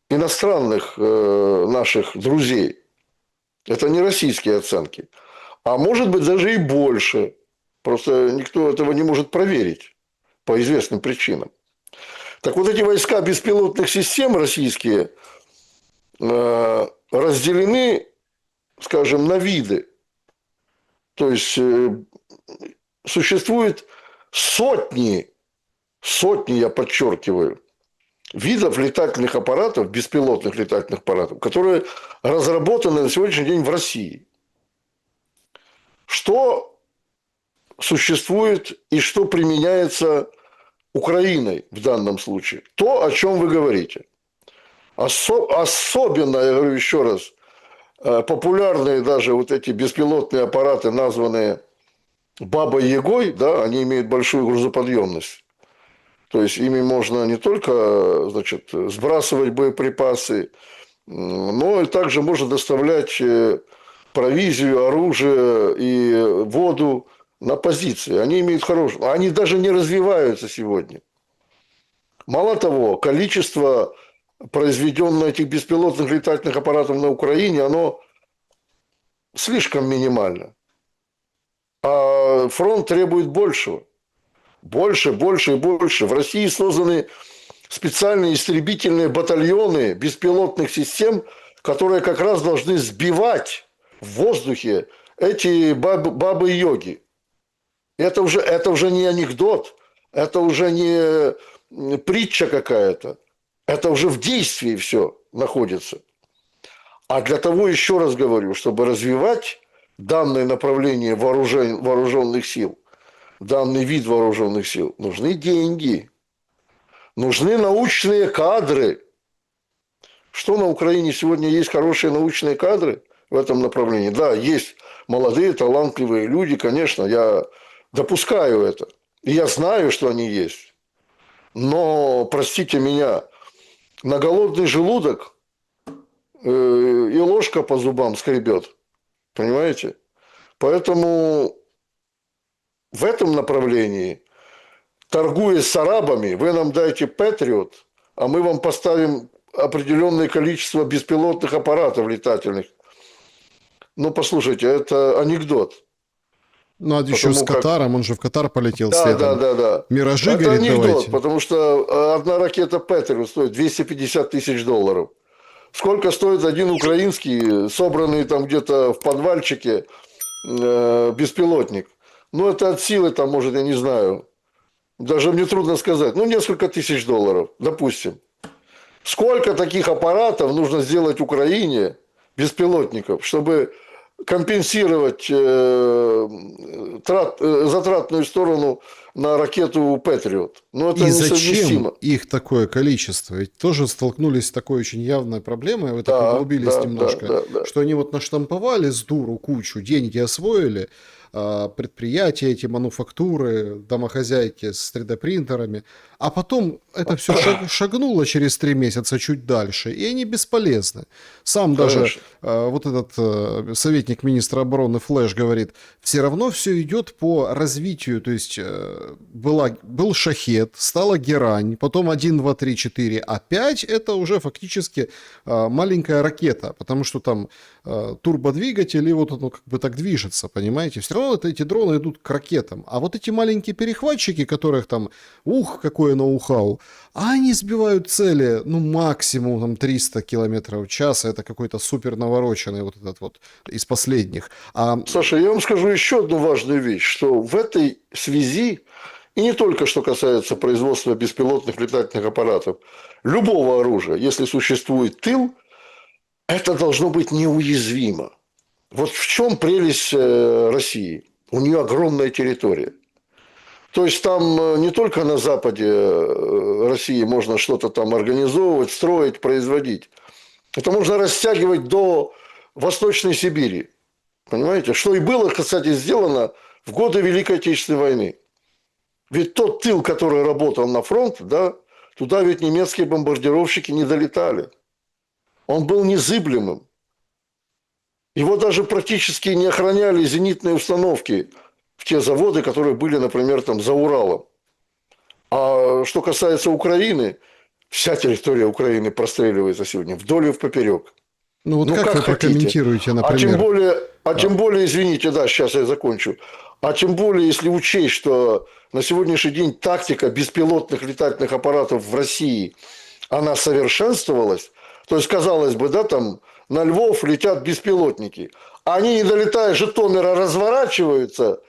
иностранных наших друзей. Это не российские оценки. А может быть, даже и больше. Просто никто этого не может проверить по известным причинам. Так вот, эти войска беспилотных систем российские разделены, скажем, на виды. То есть, существует сотни, я подчеркиваю, видов летательных аппаратов, беспилотных летательных аппаратов, которые разработаны на сегодняшний день в России. Что существует и что применяется Украиной в данном случае? То, о чем вы говорите. Особенно, я говорю еще раз, популярные даже вот эти беспилотные аппараты, названные Бабой-Ягой, да, они имеют большую грузоподъемность. То есть ими можно не только, значит, сбрасывать боеприпасы, но и также можно доставлять провизию, оружие и воду на позиции. Они имеют хорошую... Они даже не развиваются сегодня. Мало того, количество произведенных этих беспилотных летательных аппаратов на Украине, оно слишком минимально. А фронт требует большего. Больше, больше и больше. В России созданы специальные истребительные батальоны беспилотных систем, которые как раз должны сбивать в воздухе эти бабы-йоги. Это уже не анекдот, это уже не притча какая-то. Это уже в действии все находится. А для того, еще раз говорю, чтобы развивать данное направление вооруженных сил, данный вид вооруженных сил, нужны деньги, нужны научные кадры. Что на Украине сегодня есть хорошие научные кадры в этом направлении? Да, есть молодые, талантливые люди, конечно, я допускаю это. И я знаю, что они есть. Но, простите меня, на голодный желудок и ложка по зубам скребет. Понимаете? Поэтому в этом направлении, торгуя с арабами, вы нам дайте Патриот, а мы вам поставим определенное количество беспилотных аппаратов летательных. Ну, послушайте, это анекдот. Ну, а еще с Потому как... Катаром, он же в Катар полетел Да, да, следом. да, да. Миражи, Это говорит, анекдот, давайте. потому что одна ракета Петрил стоит 250 тысяч долларов. Сколько стоит один украинский, собранный там где-то в подвальчике, беспилотник? Ну, это от силы, там, может, я не знаю, даже мне трудно сказать, ну, несколько тысяч долларов, допустим. Сколько таких аппаратов нужно сделать Украине, беспилотников, чтобы компенсировать затратную сторону на ракету Патриот? Ну, это И зачем несовместимо. их такое количество? Ведь тоже столкнулись с такой очень явной проблемой, вы так Да, углубились да, да, немножко, да, да. что они вот наштамповали с дуру кучу, деньги освоили, предприятия эти, мануфактуры, домохозяйки с 3D-принтерами, а потом это все шагнуло через 3 месяца чуть дальше, и они бесполезны. Сам даже Конечно. вот этот советник министра обороны Флэш говорит, все равно все идет по развитию, то есть был шахет, стала герань, потом 1, 2, 3, 4, а 5 это уже фактически маленькая ракета, потому что там турбодвигатель, и вот оно как бы так движется, понимаете? Все равно эти дроны идут к ракетам. А вот эти маленькие перехватчики, которых там, какое ноу-хау, а они сбивают цели, ну, максимум там 300 километров в час, это какой-то супер навороченный вот этот вот из последних. Саша, я вам скажу еще одну важную вещь, что в этой связи, и не только что касается производства беспилотных летательных аппаратов, любого оружия, если существует тыл, это должно быть неуязвимо. Вот в чем прелесть России? У нее огромная территория. То есть там не только на западе России можно что-то там организовывать, строить, производить. Это можно растягивать до Восточной Сибири. Понимаете? Что и было, кстати, сделано в годы Великой Отечественной войны. Ведь тот тыл, который работал на фронт, да, туда ведь немецкие бомбардировщики не долетали. Он был незыблемым. Его даже практически не охраняли зенитные установки в те заводы, которые были, например, там за Уралом. А что касается Украины, вся территория Украины простреливается сегодня вдоль и впоперек. Ну вот Ну, как как вы хотите. прокомментируете, А тем например, более, тем более, извините, да, сейчас я закончу. А тем более, если учесть, что на сегодняшний день тактика беспилотных летательных аппаратов в России, она совершенствовалась, то есть, казалось бы, да, там на Львов летят беспилотники. Они, не долетая Житомира, разворачиваются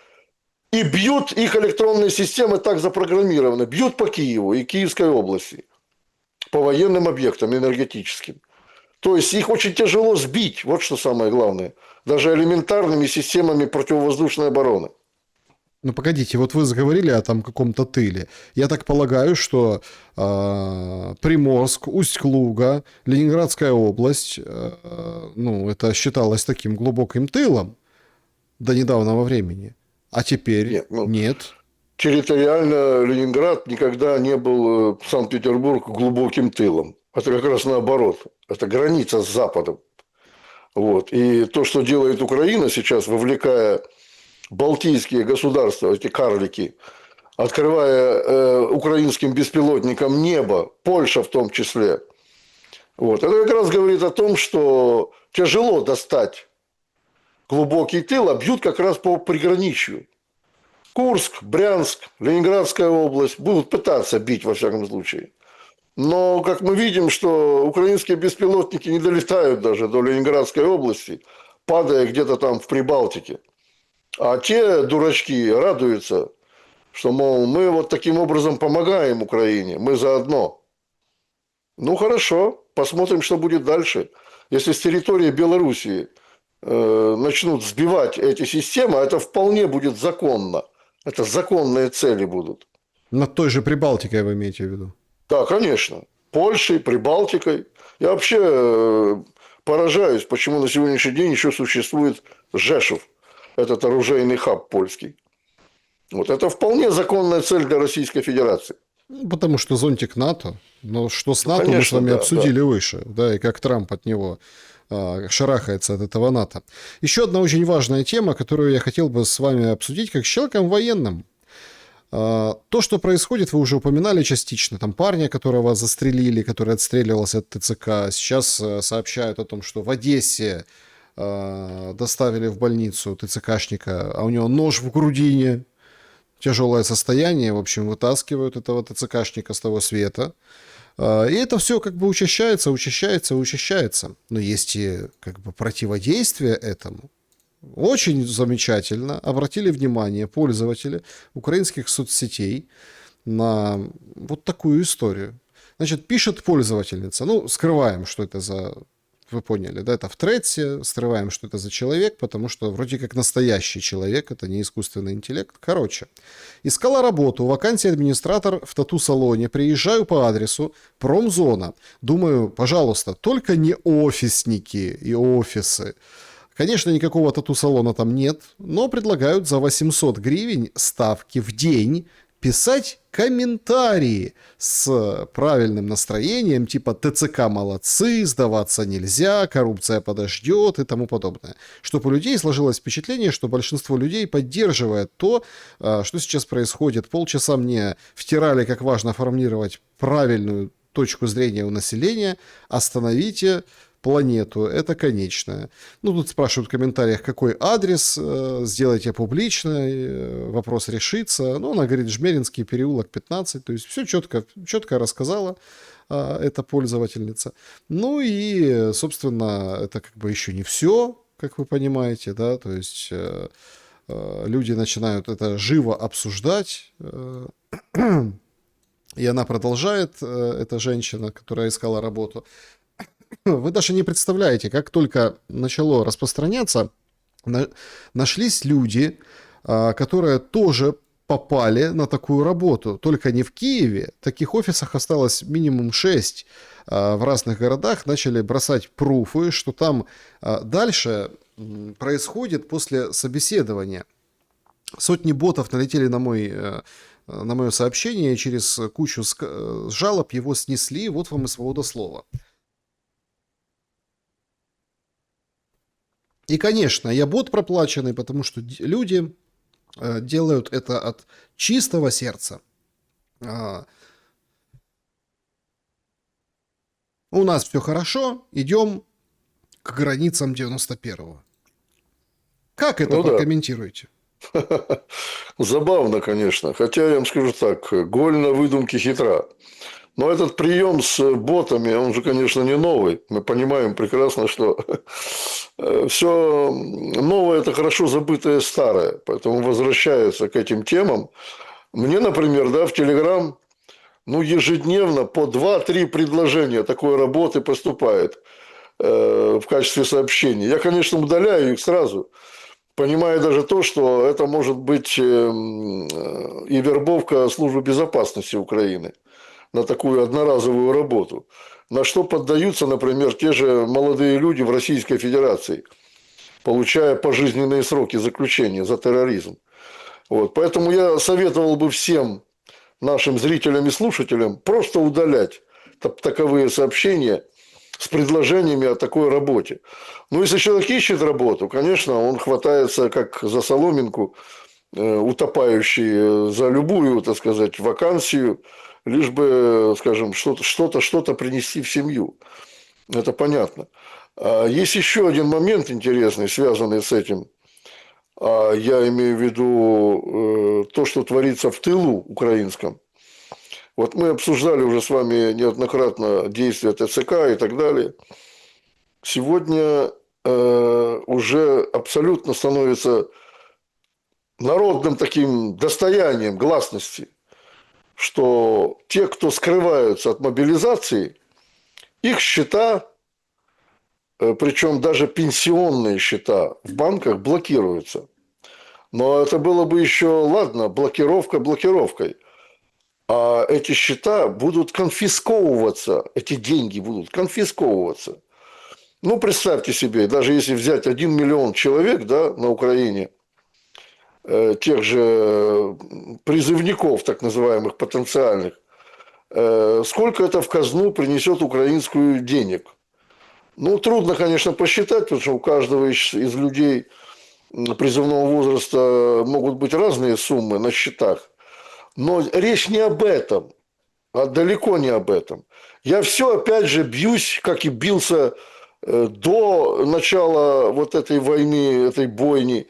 и бьют, их электронные системы так запрограммированы, бьют по Киеву и Киевской области, по военным объектам энергетическим. То есть их очень тяжело сбить, вот что самое главное, даже элементарными системами противовоздушной обороны. ну погодите, вот вы заговорили о там каком-то тыле. Я так полагаю, что Приморск, Усть-Луга, Ленинградская область, ну это считалось таким глубоким тылом до недавнего времени. А теперь Нет, ну, нет. территориально Ленинград никогда не был Санкт-Петербург глубоким тылом. Это как раз наоборот. Это граница с Западом. Вот. И то, что делает Украина сейчас, вовлекая балтийские государства, эти карлики, открывая украинским беспилотникам небо, Польша в том числе, вот, это как раз говорит о том, что тяжело достать глубокий тыл, а бьют как раз по приграничью. Курск, Брянск, Ленинградская область будут пытаться бить во всяком случае. Но, как мы видим, что украинские беспилотники не долетают даже до Ленинградской области, падая где-то там в Прибалтике. А те дурачки радуются, что, мол, мы вот таким образом помогаем Украине, мы заодно. Ну, хорошо, посмотрим, что будет дальше. Если с территории Белоруссии начнут сбивать эти системы, это вполне будет законно. Это законные цели будут. Над той же Прибалтикой вы имеете в виду? Да, конечно. Польшей, Прибалтикой. Я вообще поражаюсь, почему на сегодняшний день еще существует Жешев, этот оружейный хаб польский. Вот это вполне законная цель для Российской Федерации. Ну, потому что зонтик НАТО. Но что с Ну, НАТО мы с конечно, вами да, обсудили выше, да, и как Трамп от него шарахается от этого НАТО. Еще одна очень важная тема, которую я хотел бы с вами обсудить как с человеком военным. То, что происходит, вы уже упоминали частично. Там парня, которого застрелили, который отстреливался от ТЦК. Сейчас сообщают о том, что в Одессе доставили в больницу ТЦКшника, а у него нож в грудине. Тяжелое состояние. В общем, вытаскивают этого ТЦКшника с того света. И это все как бы учащается. Но есть и как бы противодействие этому. Очень замечательно обратили внимание пользователи украинских соцсетей на вот такую историю. Значит, пишет пользовательница, ну, скрываем, что это за... Вы поняли, да, это в Threads, скрываем, что это за человек, потому что вроде как настоящий человек, это не искусственный интеллект. Короче, искала работу, вакансия администратор в тату-салоне, приезжаю по адресу промзона. Думаю, пожалуйста, только не офисники и офисы. Конечно, никакого тату-салона там нет, но предлагают за 800 гривен ставки в день писать комментарии с правильным настроением, типа «ТЦК молодцы», «сдаваться нельзя», «коррупция подождет» и тому подобное. Чтобы у людей сложилось впечатление, что большинство людей поддерживает то, что сейчас происходит. Полчаса мне втирали, как важно формулировать правильную точку зрения у населения. Остановите планету, это конечное. Ну, тут спрашивают в комментариях, какой адрес, сделайте публично, вопрос решится. Ну, она говорит, Жмеринский переулок, 15, то есть все четко рассказала эта пользовательница. Ну и, собственно, это как бы еще не все, как вы понимаете, да, то есть люди начинают это живо обсуждать, и она продолжает, эта женщина, которая искала работу. Вы даже не представляете, как только начало распространяться, нашлись люди, которые тоже попали на такую работу. Только не в Киеве. Таких офисах осталось минимум 6 в разных городах. Начали бросать пруфы, что там дальше происходит после собеседования. Сотни ботов налетели на мое сообщение, через кучу жалоб его снесли. Вот вам и свобода слова. И, конечно, я бот проплаченный, потому что люди делают это от чистого сердца. У нас все хорошо, идем к границам 91-го. Как это прокомментируете? Забавно, конечно. Хотя, я вам скажу так, голь на выдумке хитра. Но этот прием с ботами, он же, конечно, не новый. Мы понимаем прекрасно, что все новое – это хорошо забытое старое. Поэтому возвращаются к этим темам. Мне, например, да, в Телеграм ежедневно по 2-3 предложения такой работы поступает в качестве сообщений. Я, конечно, удаляю их сразу, понимая даже то, что это может быть и вербовка службы безопасности Украины на такую одноразовую работу, на что поддаются, например, те же молодые люди в Российской Федерации, получая пожизненные сроки заключения за терроризм. Вот. Поэтому я советовал бы всем нашим зрителям и слушателям просто удалять таковые сообщения с предложениями о такой работе. Ну, если человек ищет работу, конечно, он хватается как за соломинку, утопающий за любую, так сказать, вакансию, лишь бы, скажем, что-то принести в семью. Это понятно. Есть еще один момент интересный, связанный с этим. Я имею в виду то, что творится в тылу украинском. Вот мы обсуждали уже с вами неоднократно действия ТЦК и так далее. Сегодня уже абсолютно становится народным таким достоянием гласности, что те, кто скрываются от мобилизации, их счета, причем даже пенсионные счета в банках блокируются. Но это было бы еще, ладно, блокировка блокировкой. А эти счета будут конфисковываться, эти деньги будут конфисковываться. Ну, представьте себе, даже если взять 1 миллион человек, да, на Украине, тех же призывников, так называемых, потенциальных, сколько это в казну принесет украинскую денег? Ну, трудно, конечно, посчитать, потому что у каждого из людей призывного возраста могут быть разные суммы на счетах. Но речь не об этом, а далеко не об этом. Я все, опять же, бьюсь, как и бился до начала вот этой войны, этой бойни,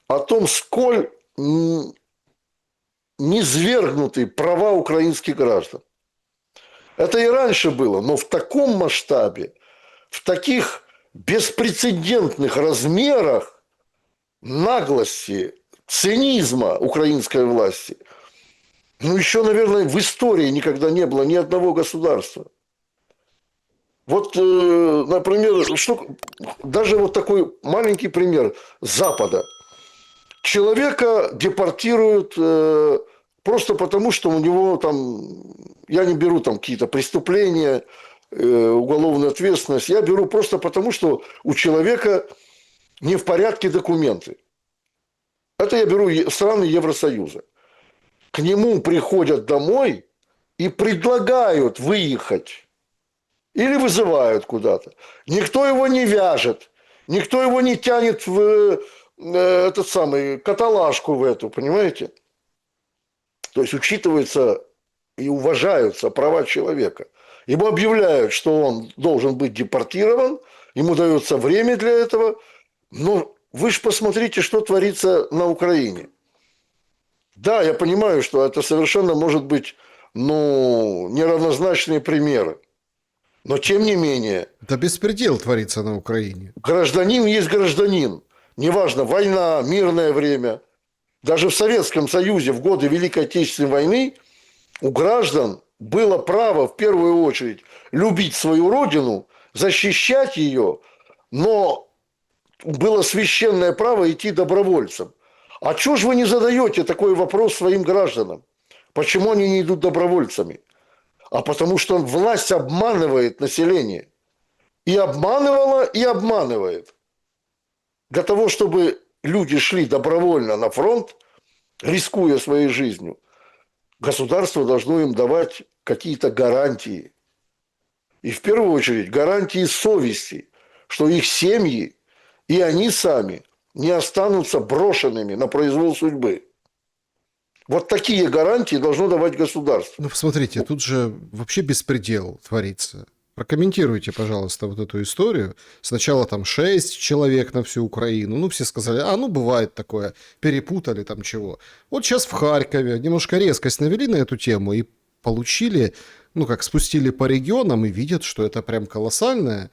о том, сколь низвергнуты права украинских граждан. Это и раньше было, но в таком масштабе, в таких беспрецедентных размерах наглости, цинизма украинской власти, ну, еще, наверное, в истории никогда не было ни одного государства. Вот, например, даже вот такой маленький пример Запада. Человека депортируют просто потому, что у него там, я не беру там какие-то преступления, уголовную ответственность, я беру просто потому, что у человека не в порядке документы. Это я беру страны Евросоюза. К нему приходят домой и предлагают выехать. Или вызывают куда-то. Никто его не вяжет. Никто его не тянет в этот самый каталажку в эту, понимаете? То есть учитываются и уважаются права человека. Ему объявляют, что он должен быть депортирован, ему дается время для этого. Но вы же посмотрите, что творится на Украине. Да, я понимаю, что это совершенно может быть, ну, неравнозначные примеры. Но тем не менее, Да беспредел творится на Украине. гражданин есть гражданин. Неважно, война, мирное время. Даже в Советском Союзе в годы Великой Отечественной войны у граждан было право в первую очередь любить свою родину, защищать ее, но было священное право идти добровольцем. А чего же вы не задаете такой вопрос своим гражданам? Почему они не идут добровольцами? А потому что власть обманывает население. И обманывала, и обманывает. Для того, чтобы люди шли добровольно на фронт, рискуя своей жизнью, государство должно им давать какие-то гарантии. И в первую очередь гарантии совести, что их семьи и они сами не останутся брошенными на произвол судьбы. Вот такие гарантии должно давать государство. Ну, посмотрите, тут же вообще беспредел творится. Прокомментируйте, пожалуйста, вот эту историю. Сначала там 6 человек на всю Украину. Ну, все сказали, ну, бывает такое, перепутали там чего. Вот сейчас в Харькове немножко резкость навели на эту тему и получили, ну, как спустили по регионам и видят, что это прям колоссальная,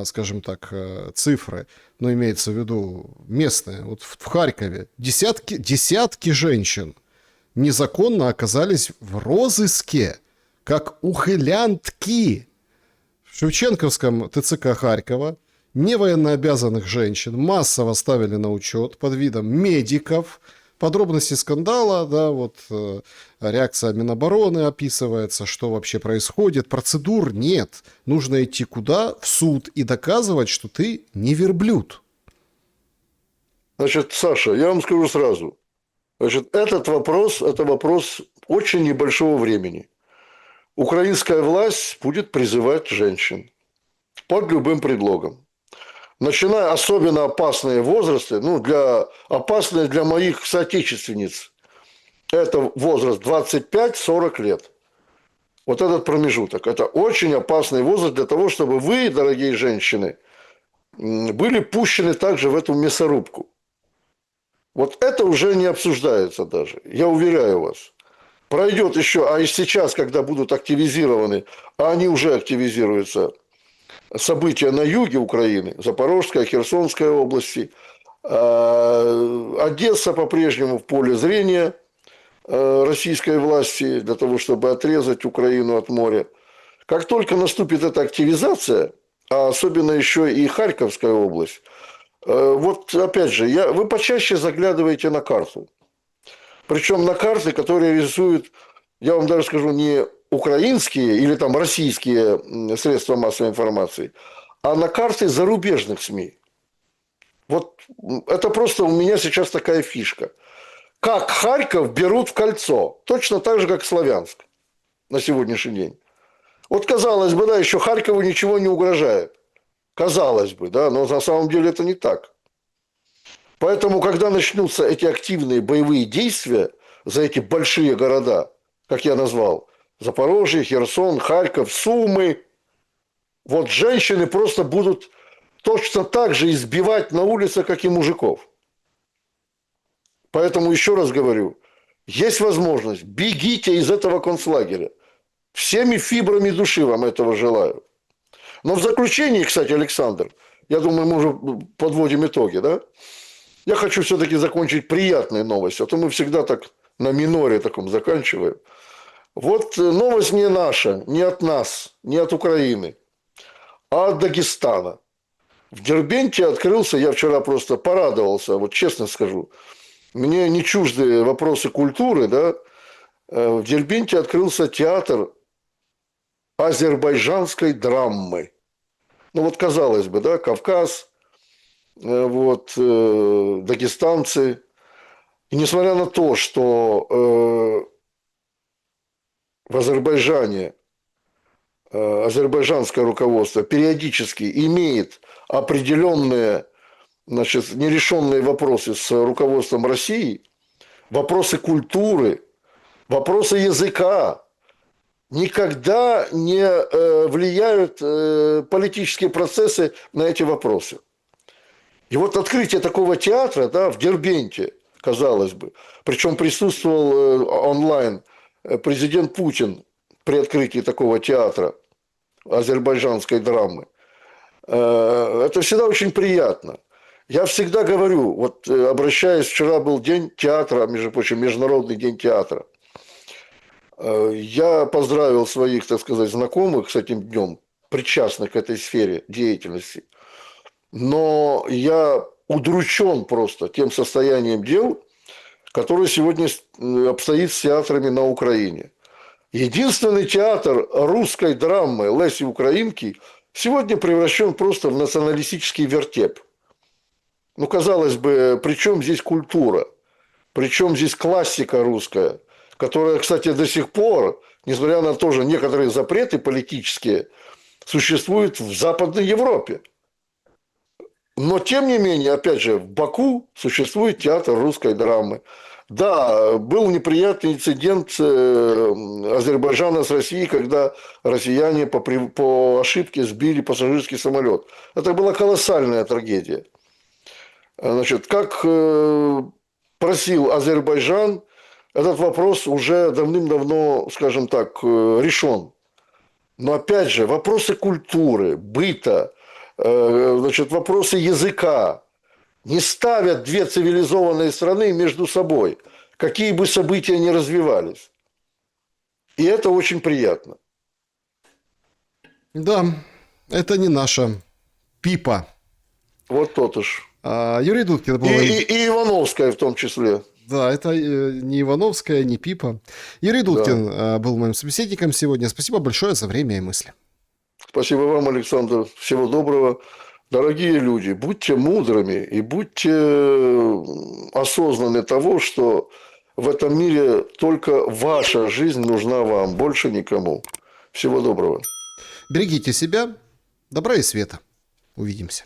скажем так, цифры. Но имеется в виду местные. Вот в Харькове десятки женщин незаконно оказались в розыске, как ухылянтки. В Шевченковском ТЦК Харькова невоеннообязанных женщин массово ставили на учет под видом медиков. Подробности скандала, да, вот реакция Минобороны описывается, что вообще происходит. Процедур нет. Нужно идти куда? В суд и доказывать, что ты не верблюд. Значит, Саша, я вам скажу сразу. Значит, это вопрос очень небольшого времени. Украинская власть будет призывать женщин под любым предлогом. Начиная особенно опасные возрасты, опасные для моих соотечественниц, это возраст 25-40 лет. Вот этот промежуток. Это очень опасный возраст для того, чтобы вы, дорогие женщины, были пущены также в эту мясорубку. Вот это уже не обсуждается даже, я уверяю вас. Пройдет еще, а и сейчас, когда будут активизированы, а они уже активизируются, события на юге Украины, Запорожская, Херсонская области, Одесса по-прежнему в поле зрения российской власти для того, чтобы отрезать Украину от моря. Как только наступит эта активизация, а особенно еще и Харьковская область, вот опять же, вы почаще заглядываете на карту. Причем на карты, которые рисуют, я вам даже скажу, не украинские или там российские средства массовой информации, а на карты зарубежных СМИ. Вот это просто у меня сейчас такая фишка. Как Харьков берут в кольцо, точно так же, как Славянск на сегодняшний день. Вот казалось бы, да, еще Харькову ничего не угрожает. Казалось бы, да, но на самом деле это не так. Поэтому, когда начнутся эти активные боевые действия, за эти большие города, как я назвал, Запорожье, Херсон, Харьков, Сумы, вот женщины просто будут точно так же избивать на улице, как и мужиков. Поэтому еще раз говорю, есть возможность, бегите из этого концлагеря. Всеми фибрами души вам этого желаю. Но в заключении, кстати, Александр, я думаю, мы уже подводим итоги, да? Я хочу все-таки закончить приятной новостью, а то мы всегда так на миноре таком заканчиваем. Вот новость не наша, не от нас, не от Украины, а от Дагестана. В Дербенте открылся, я вчера просто порадовался, вот честно скажу, мне не чужды вопросы культуры, да, в Дербенте открылся театр азербайджанской драмы. Ну вот казалось бы, да, Кавказ, вот, дагестанцы. И несмотря на то, что в Азербайджане азербайджанское руководство периодически имеет определенные, значит, нерешенные вопросы с руководством России, вопросы культуры, вопросы языка никогда не влияют политические процессы на эти вопросы. И вот открытие такого театра, да, в Дербенте, казалось бы, причем присутствовал онлайн президент Путин при открытии такого театра азербайджанской драмы, это всегда очень приятно. Я всегда говорю, вот обращаясь, вчера был день театра, между прочим, Международный день театра. Я поздравил своих, так сказать, знакомых с этим днем, причастных к этой сфере деятельности. Но я удручен просто тем состоянием дел, которое сегодня обстоит с театрами на Украине. Единственный театр русской драмы Леси Украинки сегодня превращен просто в националистический вертеп. Ну, казалось бы, при чем здесь культура? При чем здесь классика русская, которая, кстати, до сих пор, несмотря на тоже некоторые запреты политические, существует в Западной Европе. Но, тем не менее, опять же, в Баку существует театр русской драмы. Да, был неприятный инцидент Азербайджана с Россией, когда россияне по ошибке сбили пассажирский самолет. Это была колоссальная трагедия. Значит, как просил Азербайджан, этот вопрос уже давным-давно, скажем так, решен. Но опять же, вопросы культуры, быта, значит, вопросы языка не ставят две цивилизованные страны между собой, какие бы события ни развивались. И это очень приятно. Да, это не наша пипа. Вот тот уж. Юрий Дудкин был... И Ивановская в том числе. Да, это не Ивановская, не Пипа. Юрий Дудкин был моим собеседником сегодня. Спасибо большое за время и мысли. Спасибо вам, Александр. Всего доброго. Дорогие люди, будьте мудрыми и будьте осознаны того, что в этом мире только ваша жизнь нужна вам, больше никому. Всего доброго. Берегите себя. Добра и света. Увидимся.